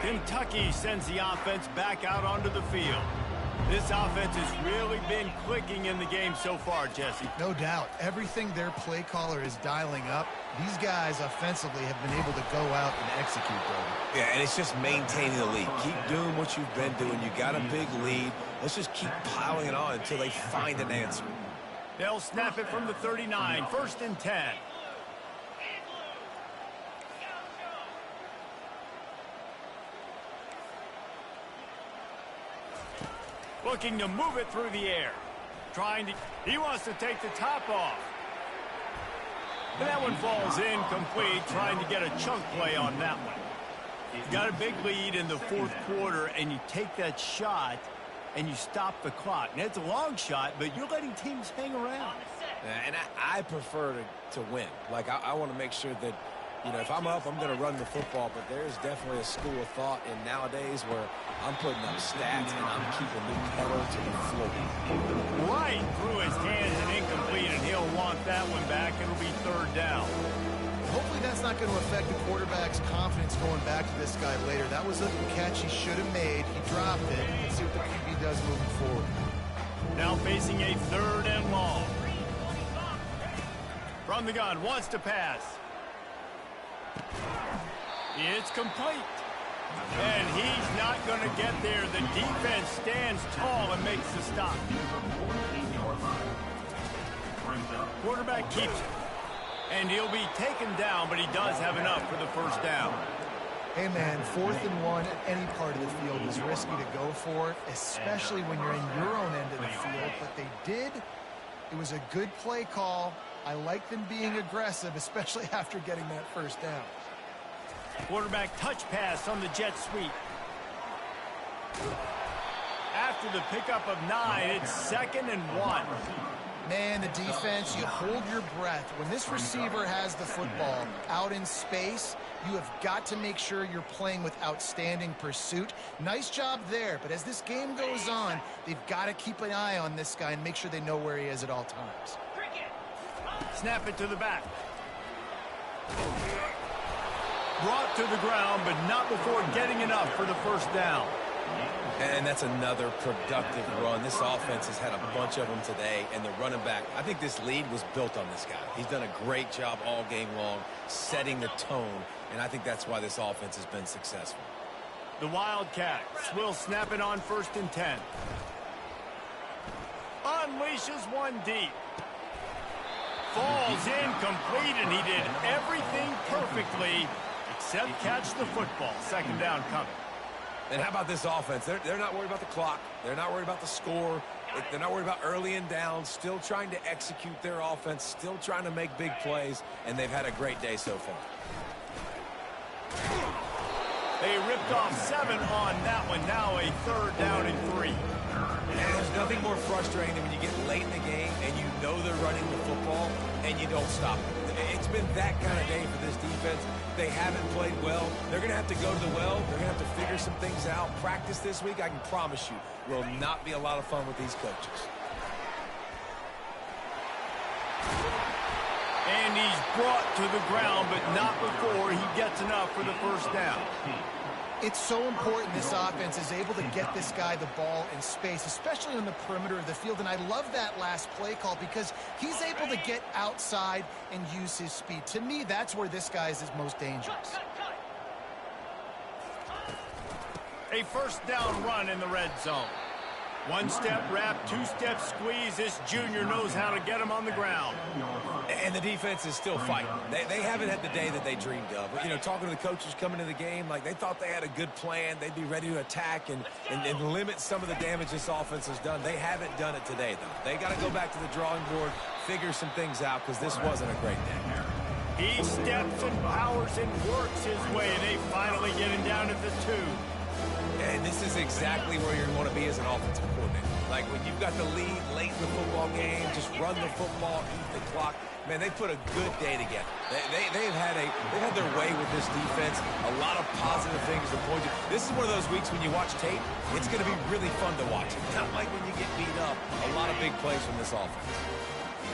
Kentucky sends the offense back out onto the field. This offense has really been clicking in the game so far, Jesse. No doubt. Everything their play caller is dialing up, these guys offensively have been able to go out and execute, though. Yeah, and it's just maintaining the lead. Keep doing what you've been doing. You got a big lead. Let's just keep piling it on until they find an answer. They'll snap it from the 39, 1st and 10. Looking to move it through the air. He wants to take the top off. And that one falls incomplete, trying to get a chunk play on that one. You've got a big lead in the 4th quarter, and you take that shot, and you stop the clock. Now, it's a long shot, but you're letting teams hang around. And I prefer to win. Like, I want to make sure that, you know, if I'm up, I'm going to run the football, but there's definitely a school of thought in nowadays where I'm putting up stats and I'm keeping the pedal to the floor. Right through his hands and incomplete, and he'll want that one back. It'll be 3rd down. Hopefully that's not going to affect the quarterback's confidence going back to this guy later. That was a catch he should have made. He dropped it. Let's see what the QB does moving forward. Now facing a 3rd and long. From the gun, wants to pass. It's complete. And he's not going to get there. The defense stands tall and makes the stop. Quarterback keeps it. And he'll be taken down, but he does have enough for the first down. Hey, man, 4th and 1 at any part of the field is risky to go for, especially when you're in your own end of the field. But they did. It was a good play call. I like them being aggressive, especially after getting that first down. Quarterback touch pass on the jet sweep. After the pickup of 9, it's 2nd and 1. Man, the defense, you hold your breath. When this receiver has the football out in space, you have got to make sure you're playing with outstanding pursuit. Nice job there, but as this game goes on, they've got to keep an eye on this guy and make sure they know where he is at all times. Snap it to the back. Brought to the ground, but not before getting enough for the first down. And that's another productive run. This offense has had a bunch of them today, and the running back, I think this lead was built on this guy. He's done a great job all game long, setting the tone, and I think that's why this offense has been successful. The Wildcats will snap it on 1st and 10. Unleashes one deep. Falls incomplete, and he did everything perfectly except catch the football. 2nd down coming. And how about this offense? They're not worried about the clock. They're not worried about the score. They're not worried about early and down. Still trying to execute their offense. Still trying to make big plays. And they've had a great day so far. They ripped off 7 on that one. Now a 3rd down and 3. And there's nothing more frustrating than when you get late in the game and you know they're running the football and you don't stop it. It's been that kind of day for this defense. They haven't played well. They're going to have to go to the well. They're going to have to figure some things out. Practice this week, I can promise you, will not be a lot of fun with these coaches. And he's brought to the ground, but not before he gets enough for the first down. It's so important this offense is able to get this guy the ball in space, especially on the perimeter of the field. And I love that last play call because he's able to get outside and use his speed. To me, that's where this guy is his most dangerous. A first down run in the red zone. One-step wrap, two-step squeeze. This junior knows how to get him on the ground. And the defense is still fighting. They haven't had the day that they dreamed of. You know, talking to the coaches coming into the game, like they thought they had a good plan. They'd be ready to attack and limit some of the damage this offense has done. They haven't done it today, though. They got to go back to the drawing board, figure some things out, because this wasn't a great day. He steps and powers and works his way, and they finally get him down at the 2. And this is exactly where you're going to be as an offensive coordinator. Like when you've got the lead late in the football game, just run the football, eat the clock. Man, they put a good day together. They've had their way with this defense. A lot of positive things to point to. This is one of those weeks when you watch tape, it's going to be really fun to watch. Not like when you get beat up. A lot of big plays from this offense.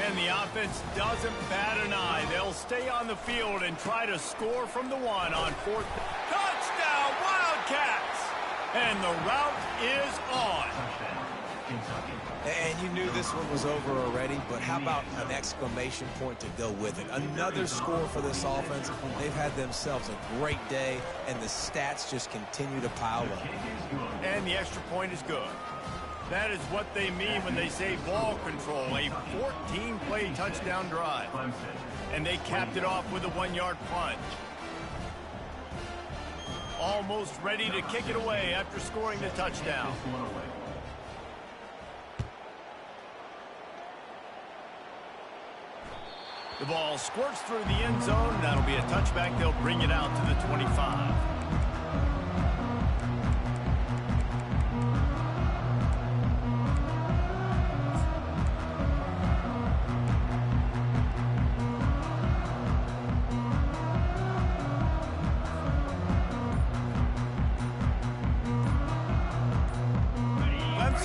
And the offense doesn't bat an eye. They'll stay on the field and try to score from the 1 on 4th. Touchdown, Wildcats! And the route is on. And you knew this one was over already, but how about an exclamation point to go with it? Another score for this offense. They've had themselves a great day, and the stats just continue to pile up. And the extra point is good. That is what they mean when they say ball control, a 14-play touchdown drive. And they capped it off with a 1-yard plunge. Almost ready to kick it away after scoring the touchdown. The ball squirts through the end zone. That'll be a touchback. They'll bring it out to the 25.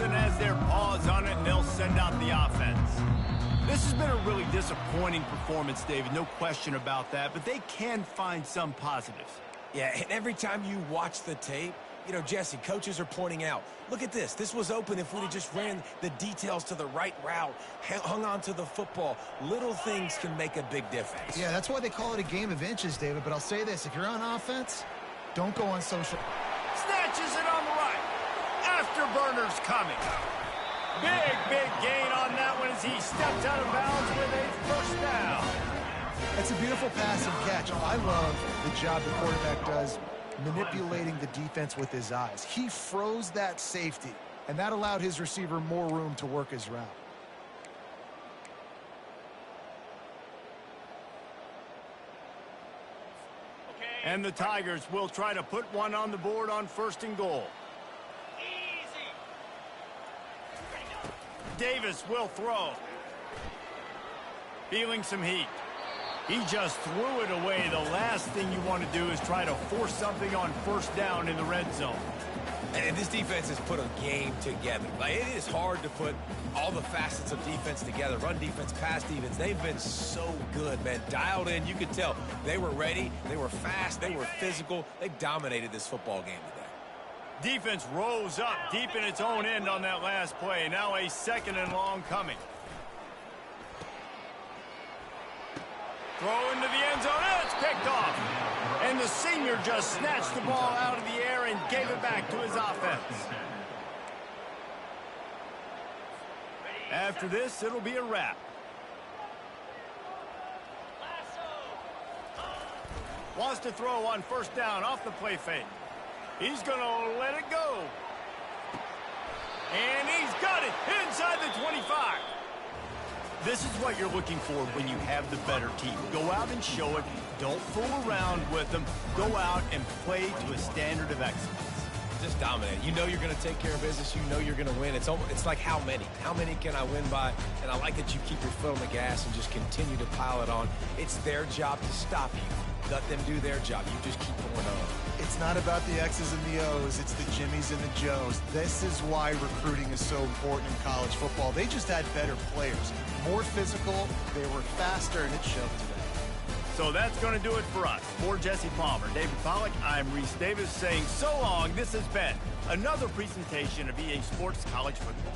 Has their paws on it, and they'll send out the offense. This has been a really disappointing performance, David, no question about that, but they can find some positives. Yeah, and every time you watch the tape, you know, Jesse, coaches are pointing out, look at this. This was open if we'd have just ran the details to the right route, hung on to the football. Little things can make a big difference. Yeah, that's why they call it a game of inches, David, but I'll say this. If you're on offense, don't go on social. Snatches it on the right. Afterburners coming. Big gain on that one as he steps out of bounds with a first down. It's a beautiful pass and catch. I love the job the quarterback does manipulating the defense with his eyes. He froze that safety, and that allowed his receiver more room to work his route. And the Tigers will try to put one on the board on 1st and goal. Davis will throw. Feeling some heat. He just threw it away. The last thing you want to do is try to force something on 1st down in the red zone. And this defense has put a game together. Like, it is hard to put all the facets of defense together. Run defense, pass defense. They've been so good, man. Dialed in. You could tell they were ready. They were fast. They were physical. They dominated this football game today. Defense rose up deep in its own end on that last play. Now a 2nd and long coming. Throw into the end zone. And it's picked off. And the senior just snatched the ball out of the air and gave it back to his offense. After this, it'll be a wrap. Wants to throw on 1st down off the play fake. He's going to let it go. And he's got it inside the 25. This is what you're looking for when you have the better team. Go out and show it. Don't fool around with them. Go out and play to a standard of excellence. Just dominate. You know you're going to take care of business. You know you're going to win. It's like how many? How many can I win by? And I like that you keep your foot on the gas and just continue to pile it on. It's their job to stop you. Let them do their job. You just keep going on. It's not about the X's and the O's. It's the Jimmies and the Joes. This is why recruiting is so important in college football. They just had better players. More physical. They were faster, and it showed today. So that's going to do it for us. For Jesse Palmer, David Pollack, I'm Reese Davis saying so long. This has been another presentation of EA Sports College Football.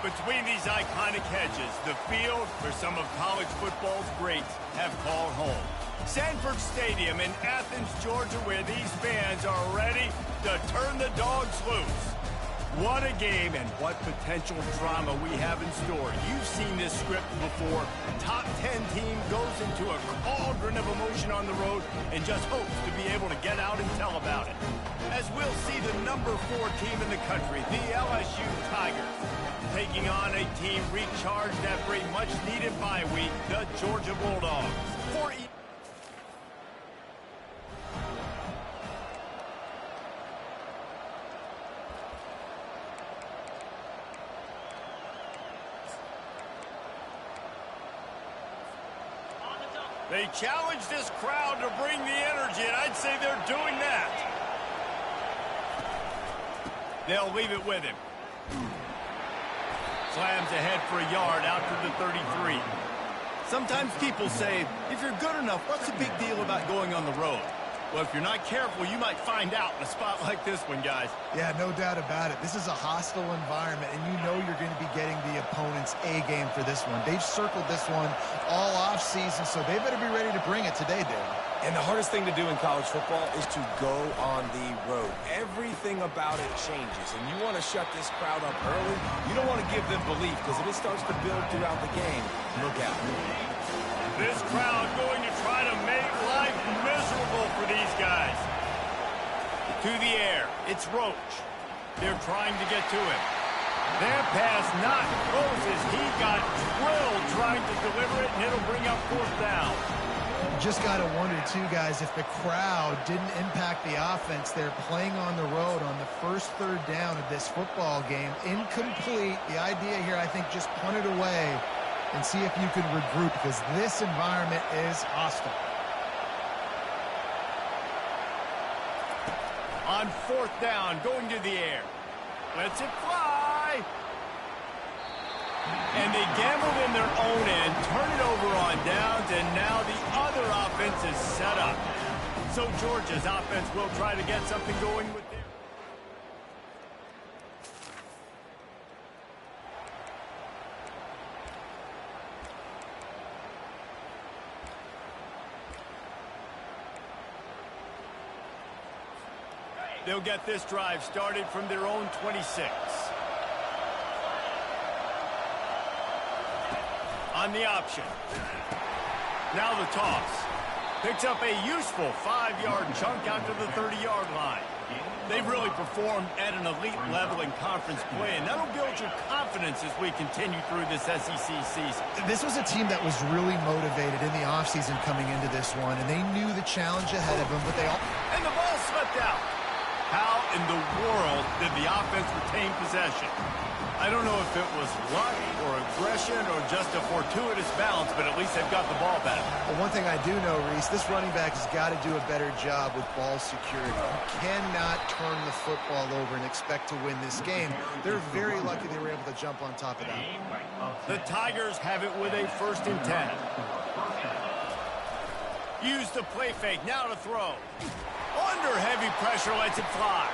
Between these iconic hedges, the field where some of college football's greats have called home. Sanford Stadium in Athens, Georgia, where these fans are ready to turn the dogs loose. What a game and what potential drama we have in store. You've seen this script before. Top 10 team goes into a cauldron of emotion on the road and just hopes to be able to get out and tell about it. As we'll see the number 4 team in the country, the LSU Tigers, taking on a team recharged after a much-needed bye week, the Georgia Bulldogs. They challenge this crowd to bring the energy, and I'd say they're doing that. They'll leave it with him. Slams ahead for a yard out to the 33. Sometimes people say, if you're good enough, what's the big deal about going on the road? Well, if you're not careful, you might find out in a spot like this one, guys. Yeah, no doubt about it. This is a hostile environment, and you know you're going to be getting the opponent's A game for this one. They've circled this one all offseason, so they better be ready to bring it today, Dave. And the hardest thing to do in college football is to go on the road. Everything about it changes, and you want to shut this crowd up early. You don't want to give them belief, because if it starts to build throughout the game, look out. This crowd going to try to make life miserable for these guys. To the air, it's Roach. They're trying to get to him. Their pass not close as he got drilled trying to deliver it, and it'll bring up 4th down. Just got to wonder, too, guys, if the crowd didn't impact the offense. They're playing on the road on the first 3rd down of this football game. Incomplete. The idea here, I think, just punt it away and see if you can regroup, because this environment is hostile. On 4th down, going to the air. Lets it fly. And they gambled in their own end, turn it over on downs, and now the other offense is set up. So Georgia's offense will try to get something going with their... They'll get this drive started from their own 26. On the option. Now the toss. Picks up a useful 5-yard chunk out to the 30-yard line. They've really performed at an elite level in conference play, and that'll build your confidence as we continue through this SEC season. This was a team that was really motivated in the offseason coming into this one, and they knew the challenge ahead of them, but they all... And the ball slipped out. How in the world did the offense retain possession? I don't know if it was luck or aggression or just a fortuitous bounce, but at least they've got the ball back. Well, one thing I do know, Reese, this running back has got to do a better job with ball security. You cannot turn the football over and expect to win this game. They're very lucky they were able to jump on top of that. The Tigers have it with a 1st and 10. Use the play fake, now to throw. Under heavy pressure, lets it fly.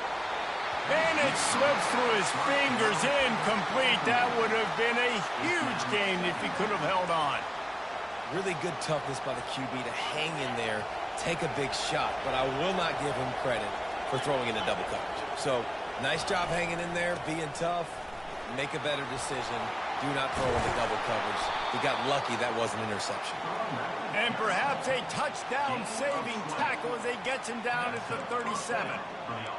And it slips through his fingers, incomplete. That would have been a huge game if he could have held on. Really good toughness by the QB to hang in there, take a big shot, but I will not give him credit for throwing into double coverage. So, nice job hanging in there, being tough, make a better decision. Do not throw into double coverage. He got lucky that was an interception. And perhaps a touchdown-saving tackle as he gets him down at the 37.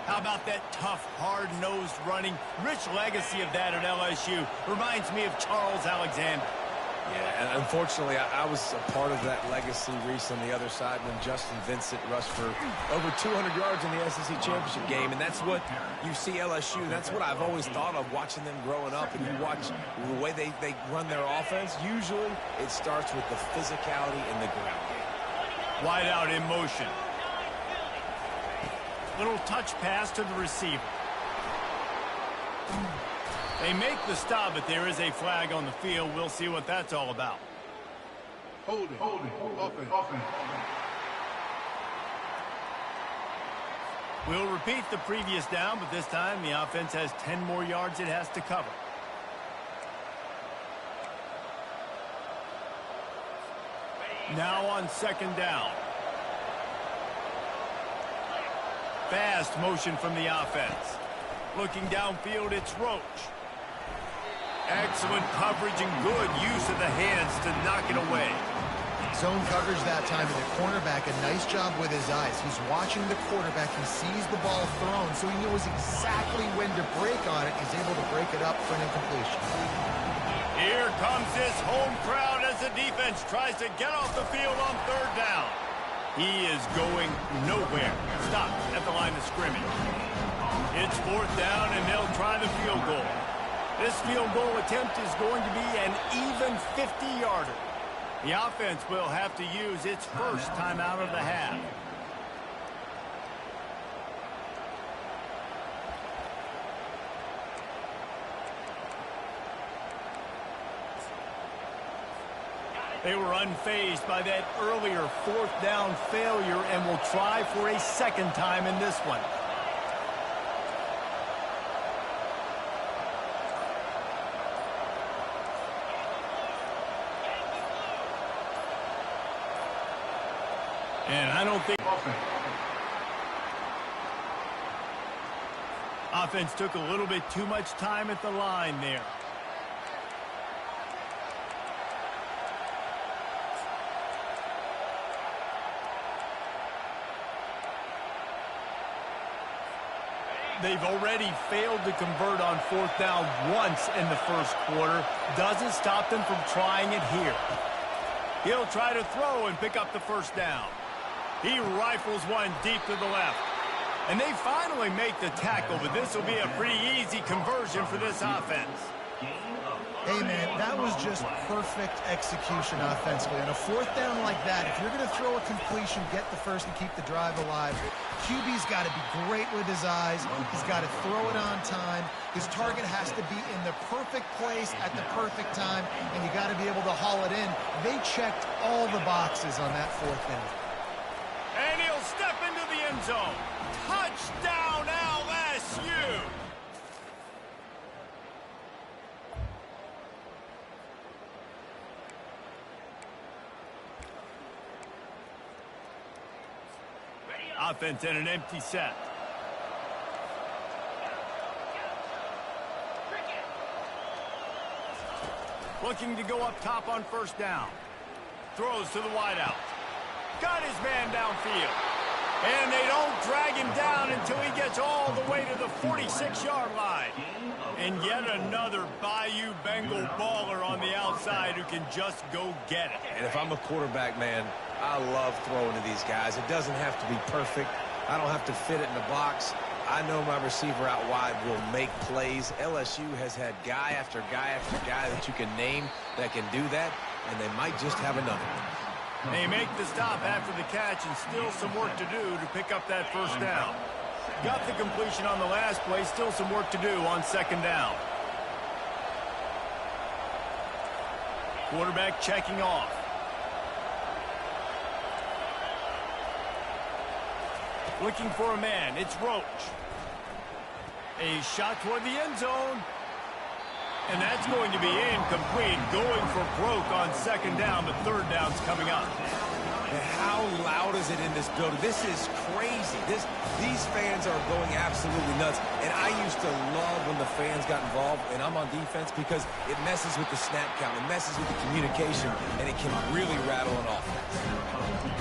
How about that tough, hard-nosed running? Rich legacy of that at LSU. Reminds me of Charles Alexander. Yeah, and unfortunately, I was a part of that legacy, Reese, on the other side when Justin Vincent rushed for over 200 yards in the SEC championship game, and that's what you see LSU. That's what I've always thought of watching them growing up, and you watch the way they run their offense. Usually, it starts with the physicality in the ground game. Wide out in motion. Little touch pass to the receiver. They make the stop, but there is a flag on the field. We'll see what that's all about. Hold it. Offense. We'll repeat the previous down, but this time the offense has 10 more yards it has to cover. Now on second down. Fast motion from the offense. Looking downfield, it's Roach. Excellent coverage and good use of the hands to knock it away. Zone coverage that time, and the cornerback, a nice job with his eyes. He's watching the quarterback. He sees the ball thrown, so he knows exactly when to break on it. He's able to break it up for an incompletion. Here comes this home crowd as the defense tries to get off the field on third down. He is going nowhere. Stop at the line of scrimmage. It's fourth down, and they'll try the field goal. This field goal attempt is going to be an even 50-yarder. The offense will have to use its first timeout of the half. They were unfazed by that earlier fourth down failure and will try for a second time in this one. And I don't think offense took a little bit too much time at the line there. They've already failed to convert on fourth down once in the first quarter. Doesn't stop them from trying it here. He'll try to throw and pick up the first down. He rifles one deep to the left. And they finally make the tackle, but this will be a pretty easy conversion for this offense. Hey, man, that was just perfect execution offensively. On a fourth down like that, if you're going to throw a completion, get the first and keep the drive alive. QB's got to be great with his eyes. He's got to throw it on time. His target has to be in the perfect place at the perfect time, and you got to be able to haul it in. They checked all the boxes on that fourth down. And he'll step into the end zone. Touchdown, LSU! Offense in an empty set. Looking to go up top on first down. Throws to the wideout. Got his man downfield. And they don't drag him down until he gets all the way to the 46-yard line. And yet another Bayou Bengal baller on the outside who can just go get it. And if I'm a quarterback, man, I love throwing to these guys. It doesn't have to be perfect. I don't have to fit it in the box. I know my receiver out wide will make plays. LSU has had guy after guy after guy that you can name that can do that, and they might just have another one. They make the stop after the catch and still some work to do to pick up that first down. Got the completion on the last play, still some work to do on second down. Quarterback checking off. Looking for a man, it's Roach. A shot toward the end zone. And that's going to be incomplete. Going for broke on second down, but third down's coming up. And how loud is it in this building? This is crazy. These fans are going absolutely nuts. And I used to love when the fans got involved, and I'm on defense, because it messes with the snap count. It messes with the communication, and it can really rattle an offense.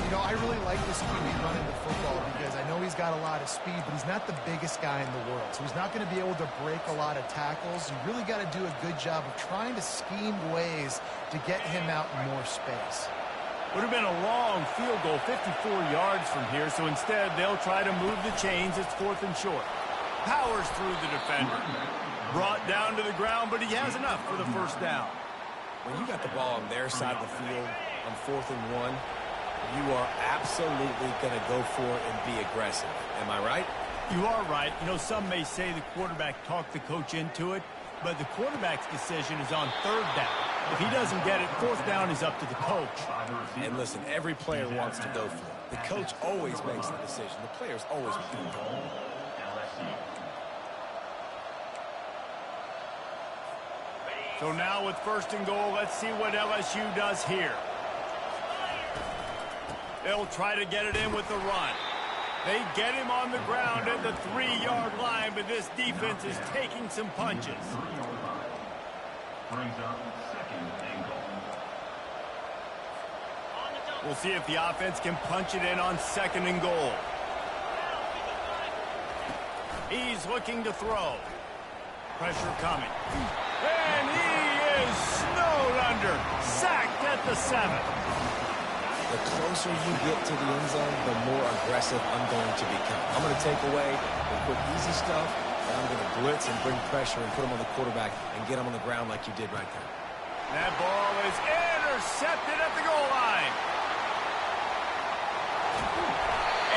You know, I really like this QB running the football because I know he's got a lot of speed, but he's not the biggest guy in the world. So he's not going to be able to break a lot of tackles. You really got to do a good job of trying to scheme ways to get him out in more space. Would have been a long field goal, 54 yards from here, so instead they'll try to move the chains. It's fourth and short. Powers through the defender. Brought down to the ground, but he has enough for the first down. When you got the ball on their side of the field on 4th and 1, you are absolutely going to go for it and be aggressive. Am I right? You are right. You know, some may say the quarterback talked the coach into it, but the quarterback's decision is on third down. If he doesn't get it, fourth down is up to the coach. And listen, every player wants to go for it. The coach always makes the decision. The players always make the call. So now with first and goal, let's see what LSU does here. They'll try to get it in with the run. They get him on the ground at the 3-yard line, but this defense is taking some punches. 3-yard line. Brings up second and goal. We'll see if the offense can punch it in on second and goal. He's looking to throw. Pressure coming. And he is snowed under. Sacked at the 7. The closer you get to the end zone, the more aggressive I'm going to become. I'm going to take away the quick, easy stuff, and I'm going to blitz and bring pressure and put him on the quarterback and get him on the ground like you did right there. That ball is intercepted at the goal line.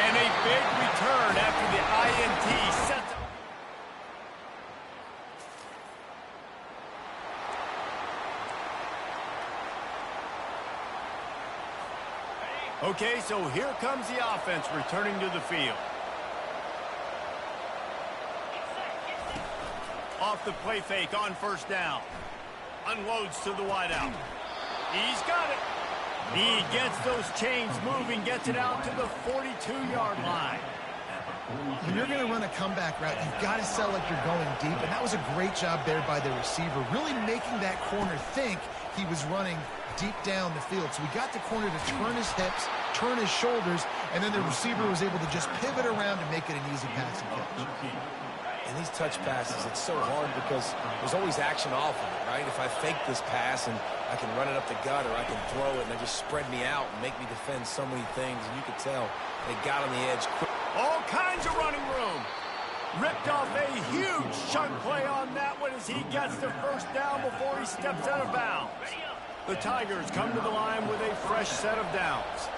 And a big return after the INT sets up. Okay, so here comes the offense returning to the field. Off the play fake on first down. Unloads to the wideout. He's got it. He gets those chains moving, gets it out to the 42-yard line. When you're going to run a comeback route, you've got to sell like you're going deep, and that was a great job there by the receiver, really making that corner think he was running deep down the field. So we got the corner to turn his hips, turn his shoulders, and then the receiver was able to just pivot around and make it an easy passing catch. And these touch passes, it's so hard because there's always action off of it, right? If I fake this pass and I can run it up the gut or I can throw it and they just spread me out and make me defend so many things, and you could tell they got on the edge quick. All kinds of running room. Ripped off a huge chunk play on that one as he gets the first down before he steps out of bounds. The Tigers come to the line with a fresh set of downs.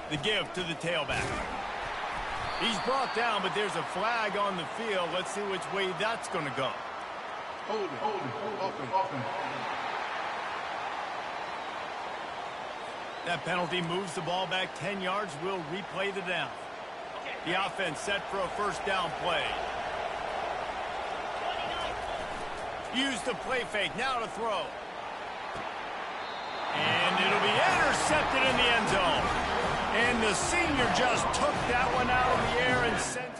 The give to the tailback. He's brought down, but there's a flag on the field. Let's see which way that's going to go. Hold it. Offense. That penalty moves the ball back 10 yards. We'll replay the down. The offense set for a first down play. Use the play fake. Now to throw. And it'll be intercepted in the end zone. And the senior just took that one out of the air and sent it.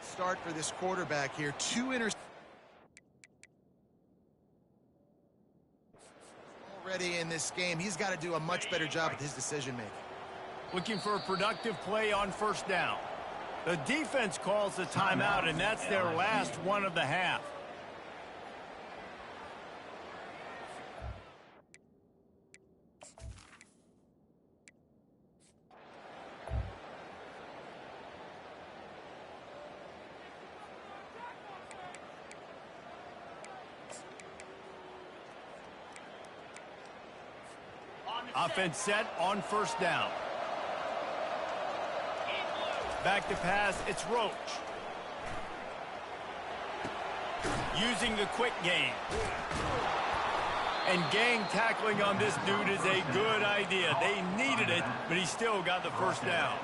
Start for this quarterback here. 2 interceptions already in this game. He's got to do a much better job with his decision-making. Looking for a productive play on first down. The defense calls the timeout, and that's their last one of the half. Offense set on first down. Back to pass, it's Roach. Using the quick game. And gang tackling on this dude is a good idea. They needed it, but he still got the first down.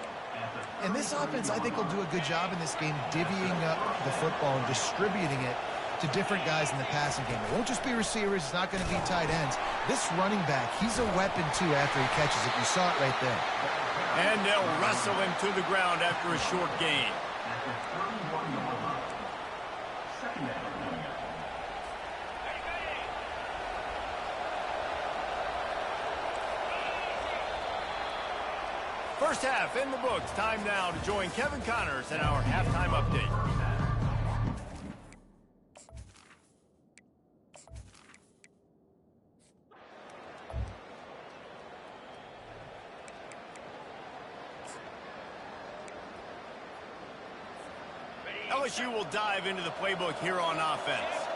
And this offense, I think, will do a good job in this game divvying up the football and distributing it to different guys in the passing game. It won't just be receivers. It's not going to be tight ends. This running back, he's a weapon, too, after he catches it. You saw it right there. And they'll wrestle him to the ground after a short gain. First half in the books. Time now to join Kevin Connors in our halftime update. LSU will dive into the playbook here on offense.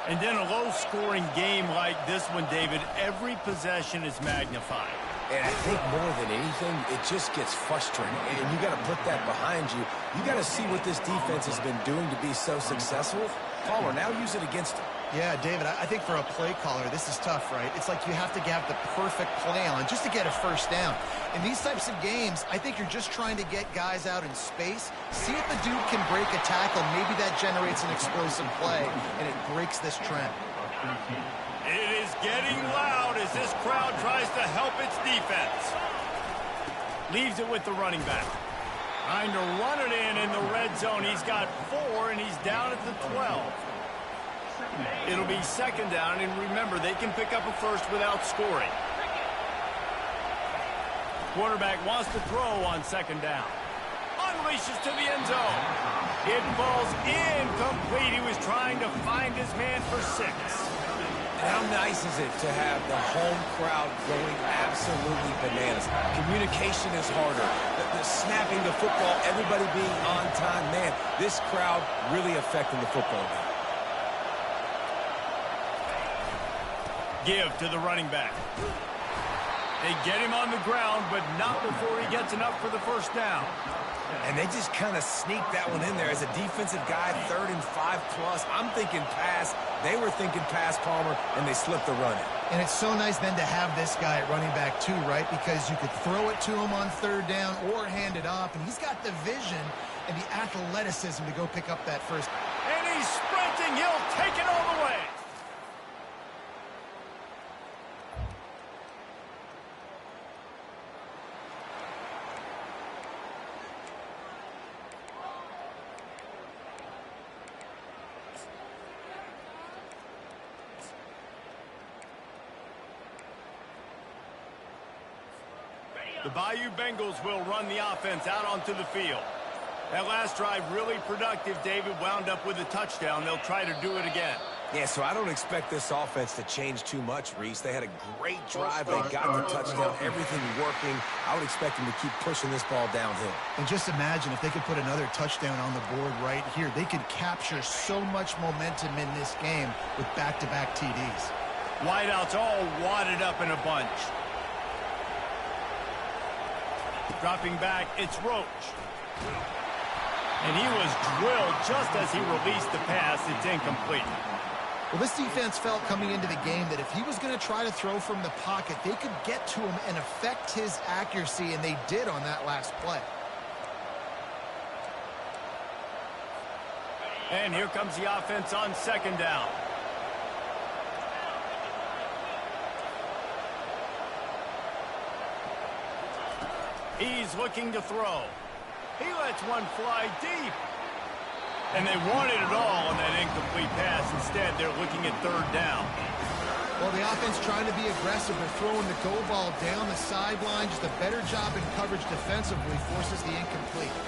And then a low-scoring game like this one, David, every possession is magnified. And I think more than anything, it just gets frustrating. And you got to put that behind you. You got to see what this defense has been doing to be so successful. Caller, now use it against them. Yeah, David, I think for a play caller, this is tough, right? It's like you have to have the perfect play on just to get a first down. In these types of games, I think you're just trying to get guys out in space, see if the dude can break a tackle. Maybe that generates an explosive play, and it breaks this trend. It is getting loud as this crowd tries to help its defense. Leaves it with the running back. Trying to run it in the red zone. He's got 4, and he's down at the 12. It'll be second down, and remember, they can pick up a first without scoring. Quarterback wants to throw on second down. Unleashes to the end zone. It falls incomplete. He was trying to find his man for 6. How nice is it to have the home crowd going absolutely bananas? Communication is harder. The snapping the football, everybody being on time. Man, this crowd really affecting the football game. Give to the running back. They get him on the ground, but not before he gets enough for the first down. And they just kind of sneaked that one in there as a defensive guy, 3rd and 5+. I'm thinking pass. They were thinking pass, Palmer, and they slipped the run in. And it's so nice then to have this guy at running back too, right? Because you could throw it to him on 3rd down or hand it off, and he's got the vision and the athleticism to go pick up that first. And he's sprinting. He'll take it all the way. The Bayou Bengals will run the offense out onto the field. That last drive really productive. David wound up with a touchdown. They'll try to do it again. Yeah, so I don't expect this offense to change too much, Reese. They had a great drive. They got the touchdown. Everything working. I would expect them to keep pushing this ball downhill. And just imagine if they could put another touchdown on the board right here. They could capture so much momentum in this game with back-to-back TDs. Wideouts all wadded up in a bunch. Dropping back, it's Roach. And he was drilled just as he released the pass. It's incomplete. Well, this defense felt coming into the game that if he was going to try to throw from the pocket, they could get to him and affect his accuracy, and they did on that last play. And here comes the offense on second down. He's looking to throw. He lets one fly deep. And they wanted it all on that incomplete pass. Instead, they're looking at 3rd down. Well, the offense trying to be aggressive. They're throwing the go ball down the sideline. Just a better job in coverage defensively forces the incomplete.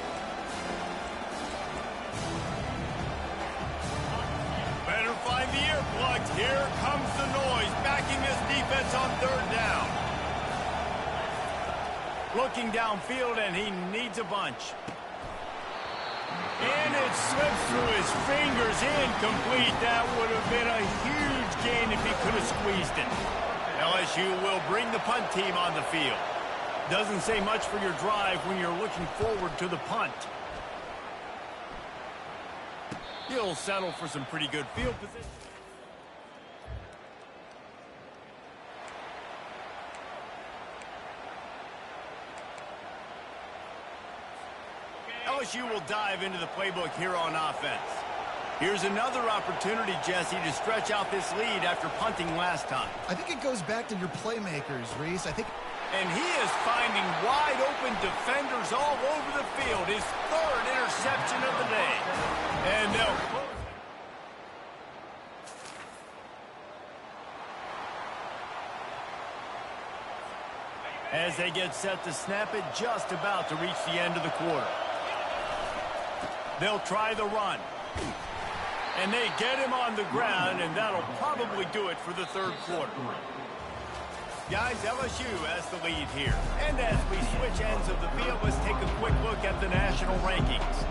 Better find the earplugs. Here comes the noise, backing this defense on 3rd down. Looking downfield, and he needs a bunch. And it slips through his fingers, incomplete. That would have been a huge gain if he could have squeezed it. LSU will bring the punt team on the field. Doesn't say much for your drive when you're looking forward to the punt. He'll settle for some pretty good field position. LSU will dive into the playbook here on offense. Here's another opportunity, Jesse, to stretch out this lead after punting last time. I think it goes back to your playmakers, Reese. And he is finding wide-open defenders all over the field. His 3rd interception of the day. And they'll close. As they get set to snap it, just about to reach the end of the quarter. They'll try the run. And they get him on the ground, and that'll probably do it for the 3rd quarter. Guys, LSU has the lead here. And as we switch ends of the field, let's take a quick look at the national rankings.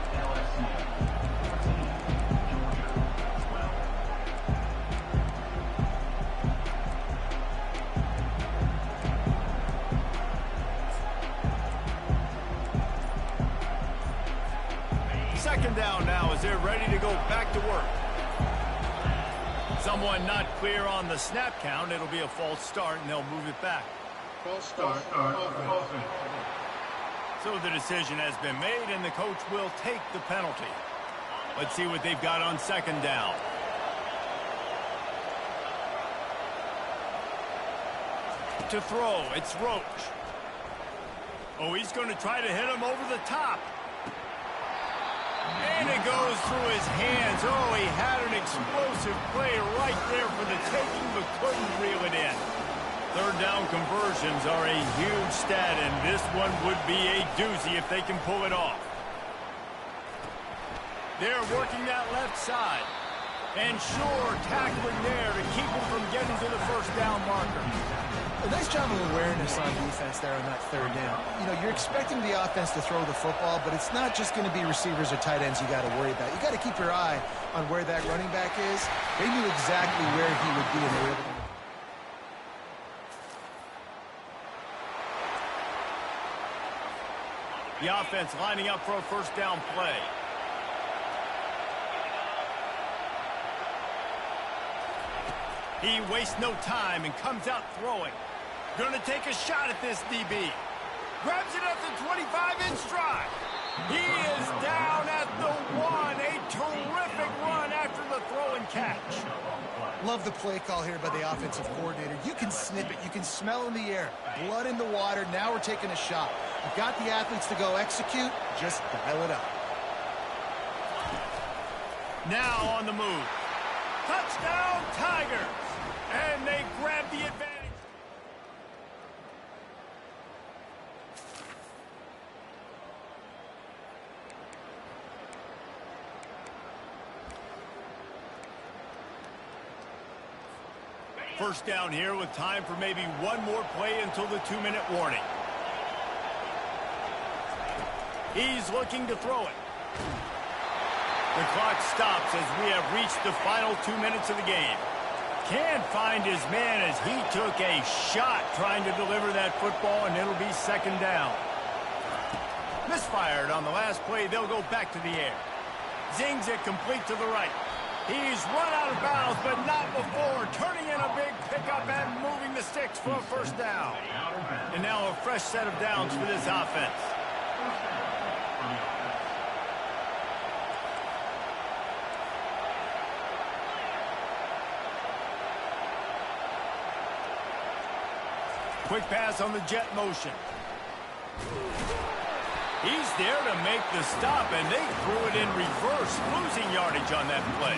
they're ready to go back to work. Someone not clear on the snap count. It'll be a false start, and they'll move it back. False start. Offense. So the decision has been made, and the coach will take the penalty. Let's see what they've got on second down. To throw, it's Roach. Oh, he's going to try to hit him over the top. And it goes through his hands. Oh, he had an explosive play right there for the taking, but couldn't reel it in. Third down conversions are a huge stat, and this one would be a doozy if they can pull it off. They're working that left side. And sure, tackling there to keep him from getting to the first down marker. A nice job of awareness on defense there on that third down. You know, you're expecting the offense to throw the football, but it's not just going to be receivers or tight ends you got to worry about. You got to keep your eye on where that running back is. They knew exactly where he would be, and they were able to. The offense lining up for a first down play. He wastes no time and comes out throwing. Going to take a shot at this DB. Grabs it at the 25-inch stride. He is down at the 1. A terrific run after the throw and catch. Love the play call here by the offensive coordinator. You can snip it. You can smell in the air. Blood in the water. Now we're taking a shot. You've got the athletes to go execute. Just dial it up. Now on the move. Touchdown, Tigers. And they grab the advantage. First down here with time for maybe one more play until the 2-minute warning. He's looking to throw it. The clock stops as we have reached the final 2 minutes of the game. Can't find his man as he took a shot trying to deliver that football, and it'll be second down. Misfired on the last play. They'll go back to the air. Zings it complete to the right. He's run out of bounds, but not before. Turning in a big pickup and moving the sticks for a first down. And now a fresh set of downs for this offense. Quick pass on the jet motion. He's there to make the stop, and they threw it in reverse, losing yardage on that play.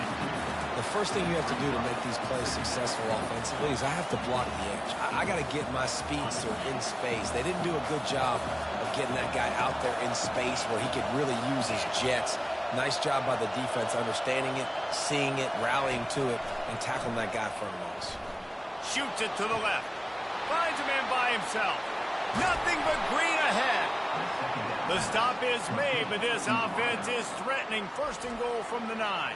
The first thing you have to do to make these plays successful offensively is I have to block the edge. I got to get my speedster in space. They didn't do a good job of getting that guy out there in space where he could really use his jets. Nice job by the defense understanding it, seeing it, rallying to it, and tackling that guy front of us. Shoots it to the left. Finds a man by himself. Nothing but green ahead. The stop is made, but this offense is threatening first and goal from the 9.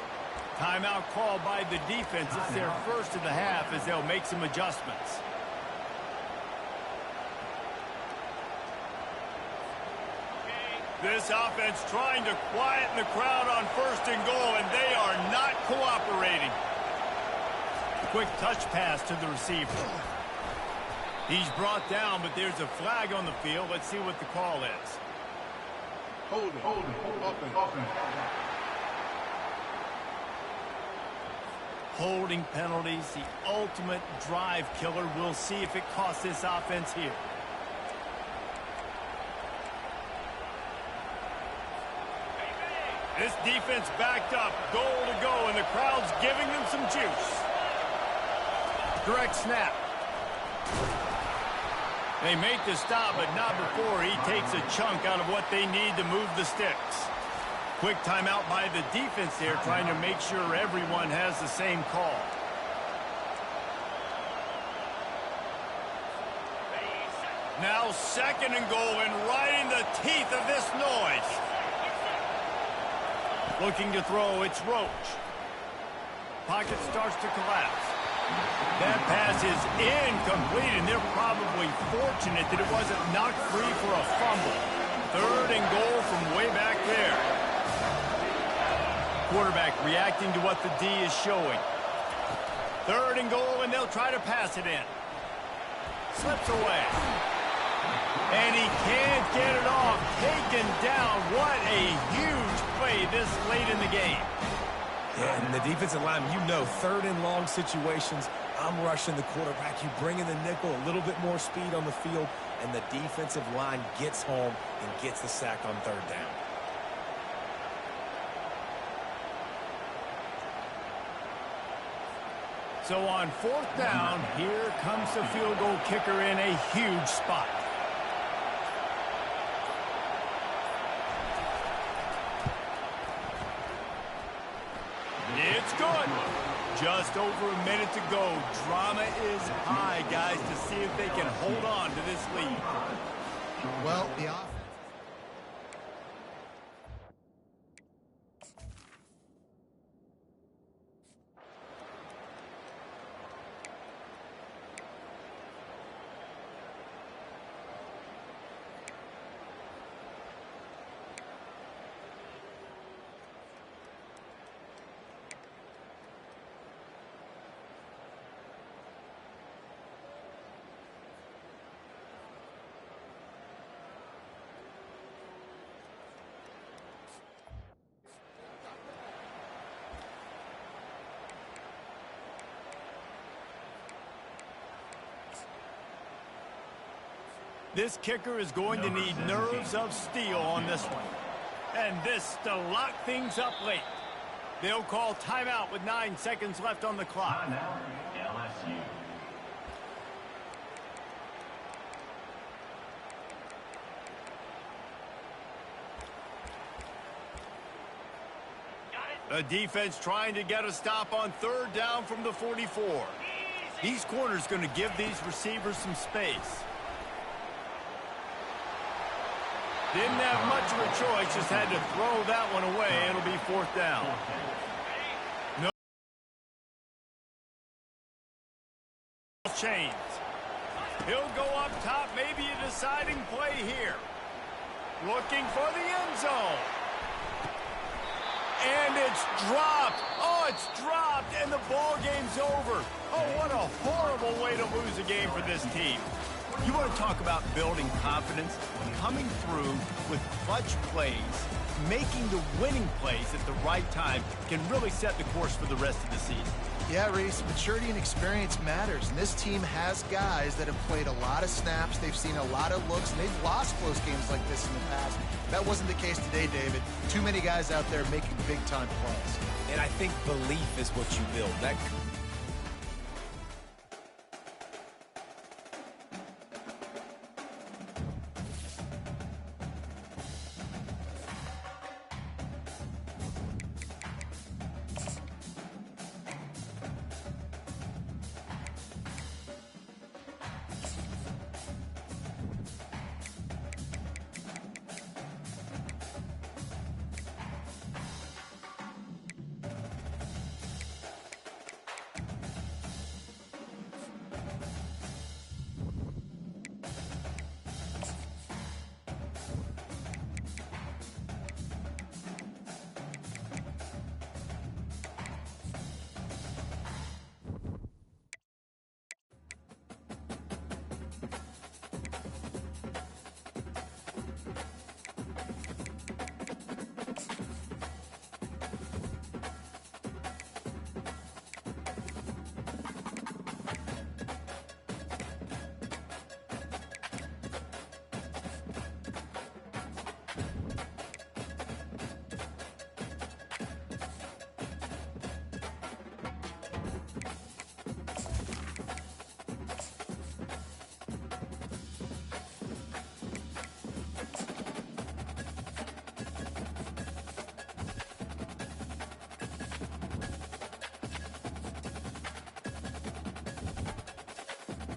Timeout called by the defense. It's their first of the half as they'll make some adjustments. This offense trying to quieten the crowd on first and goal, and they are not cooperating. Quick touch pass to the receiver. He's brought down, but there's a flag on the field. Let's see what the call is. Hold it. Offense. Holding penalties, the ultimate drive killer. We'll see if it costs this offense here. This defense backed up, goal to go, and the crowd's giving them some juice. Direct snap. They make the stop, but not before he takes a chunk out of what they need to move the sticks. Quick timeout by the defense there, trying to make sure everyone has the same call. Now second and goal, and right in the teeth of this noise. Looking to throw, it's Roach. Pocket starts to collapse. That pass is incomplete, and they're probably fortunate that it wasn't knocked free for a fumble. Third and goal from way back there. quarterback reacting to what the D is showing. 3rd and goal, and they'll try to pass it in. Slips away. And he can't get it off. Taken down. What a huge play this late in the game. Yeah, and the defensive line, you know, 3rd and long situations, I'm rushing the quarterback. You bring in the nickel, a little bit more speed on the field, and the defensive line gets home and gets the sack on 3rd down. So on 4th down, here comes the field goal kicker in a huge spot. It's good. Just over a minute to go. Drama is high, guys, to see if they can hold on to this lead. Well, the offense. This kicker is going to need nerves of steel on this one. And this to lock things up late. They'll call timeout with 9 seconds left on the clock. Timeout, LSU. The defense trying to get a stop on 3rd down from the 44. These corners going to give these receivers some space. Didn't have much of a choice, just had to throw that one away. It'll be 4th down. No chains. He'll go up top, maybe a deciding play here. Looking for the end zone. And it's dropped. Oh, it's dropped, and the ball game's over. Oh, what a horrible way to lose a game for this team. You want to talk about building confidence? Coming through with clutch plays, making the winning plays at the right time can really set the course for the rest of the season. Yeah, Reese, maturity and experience matters, and this team has guys that have played a lot of snaps, they've seen a lot of looks, and they've lost close games like this in the past. That wasn't the case today, David. Too many guys out there making big-time plays. And I think belief is what you build. That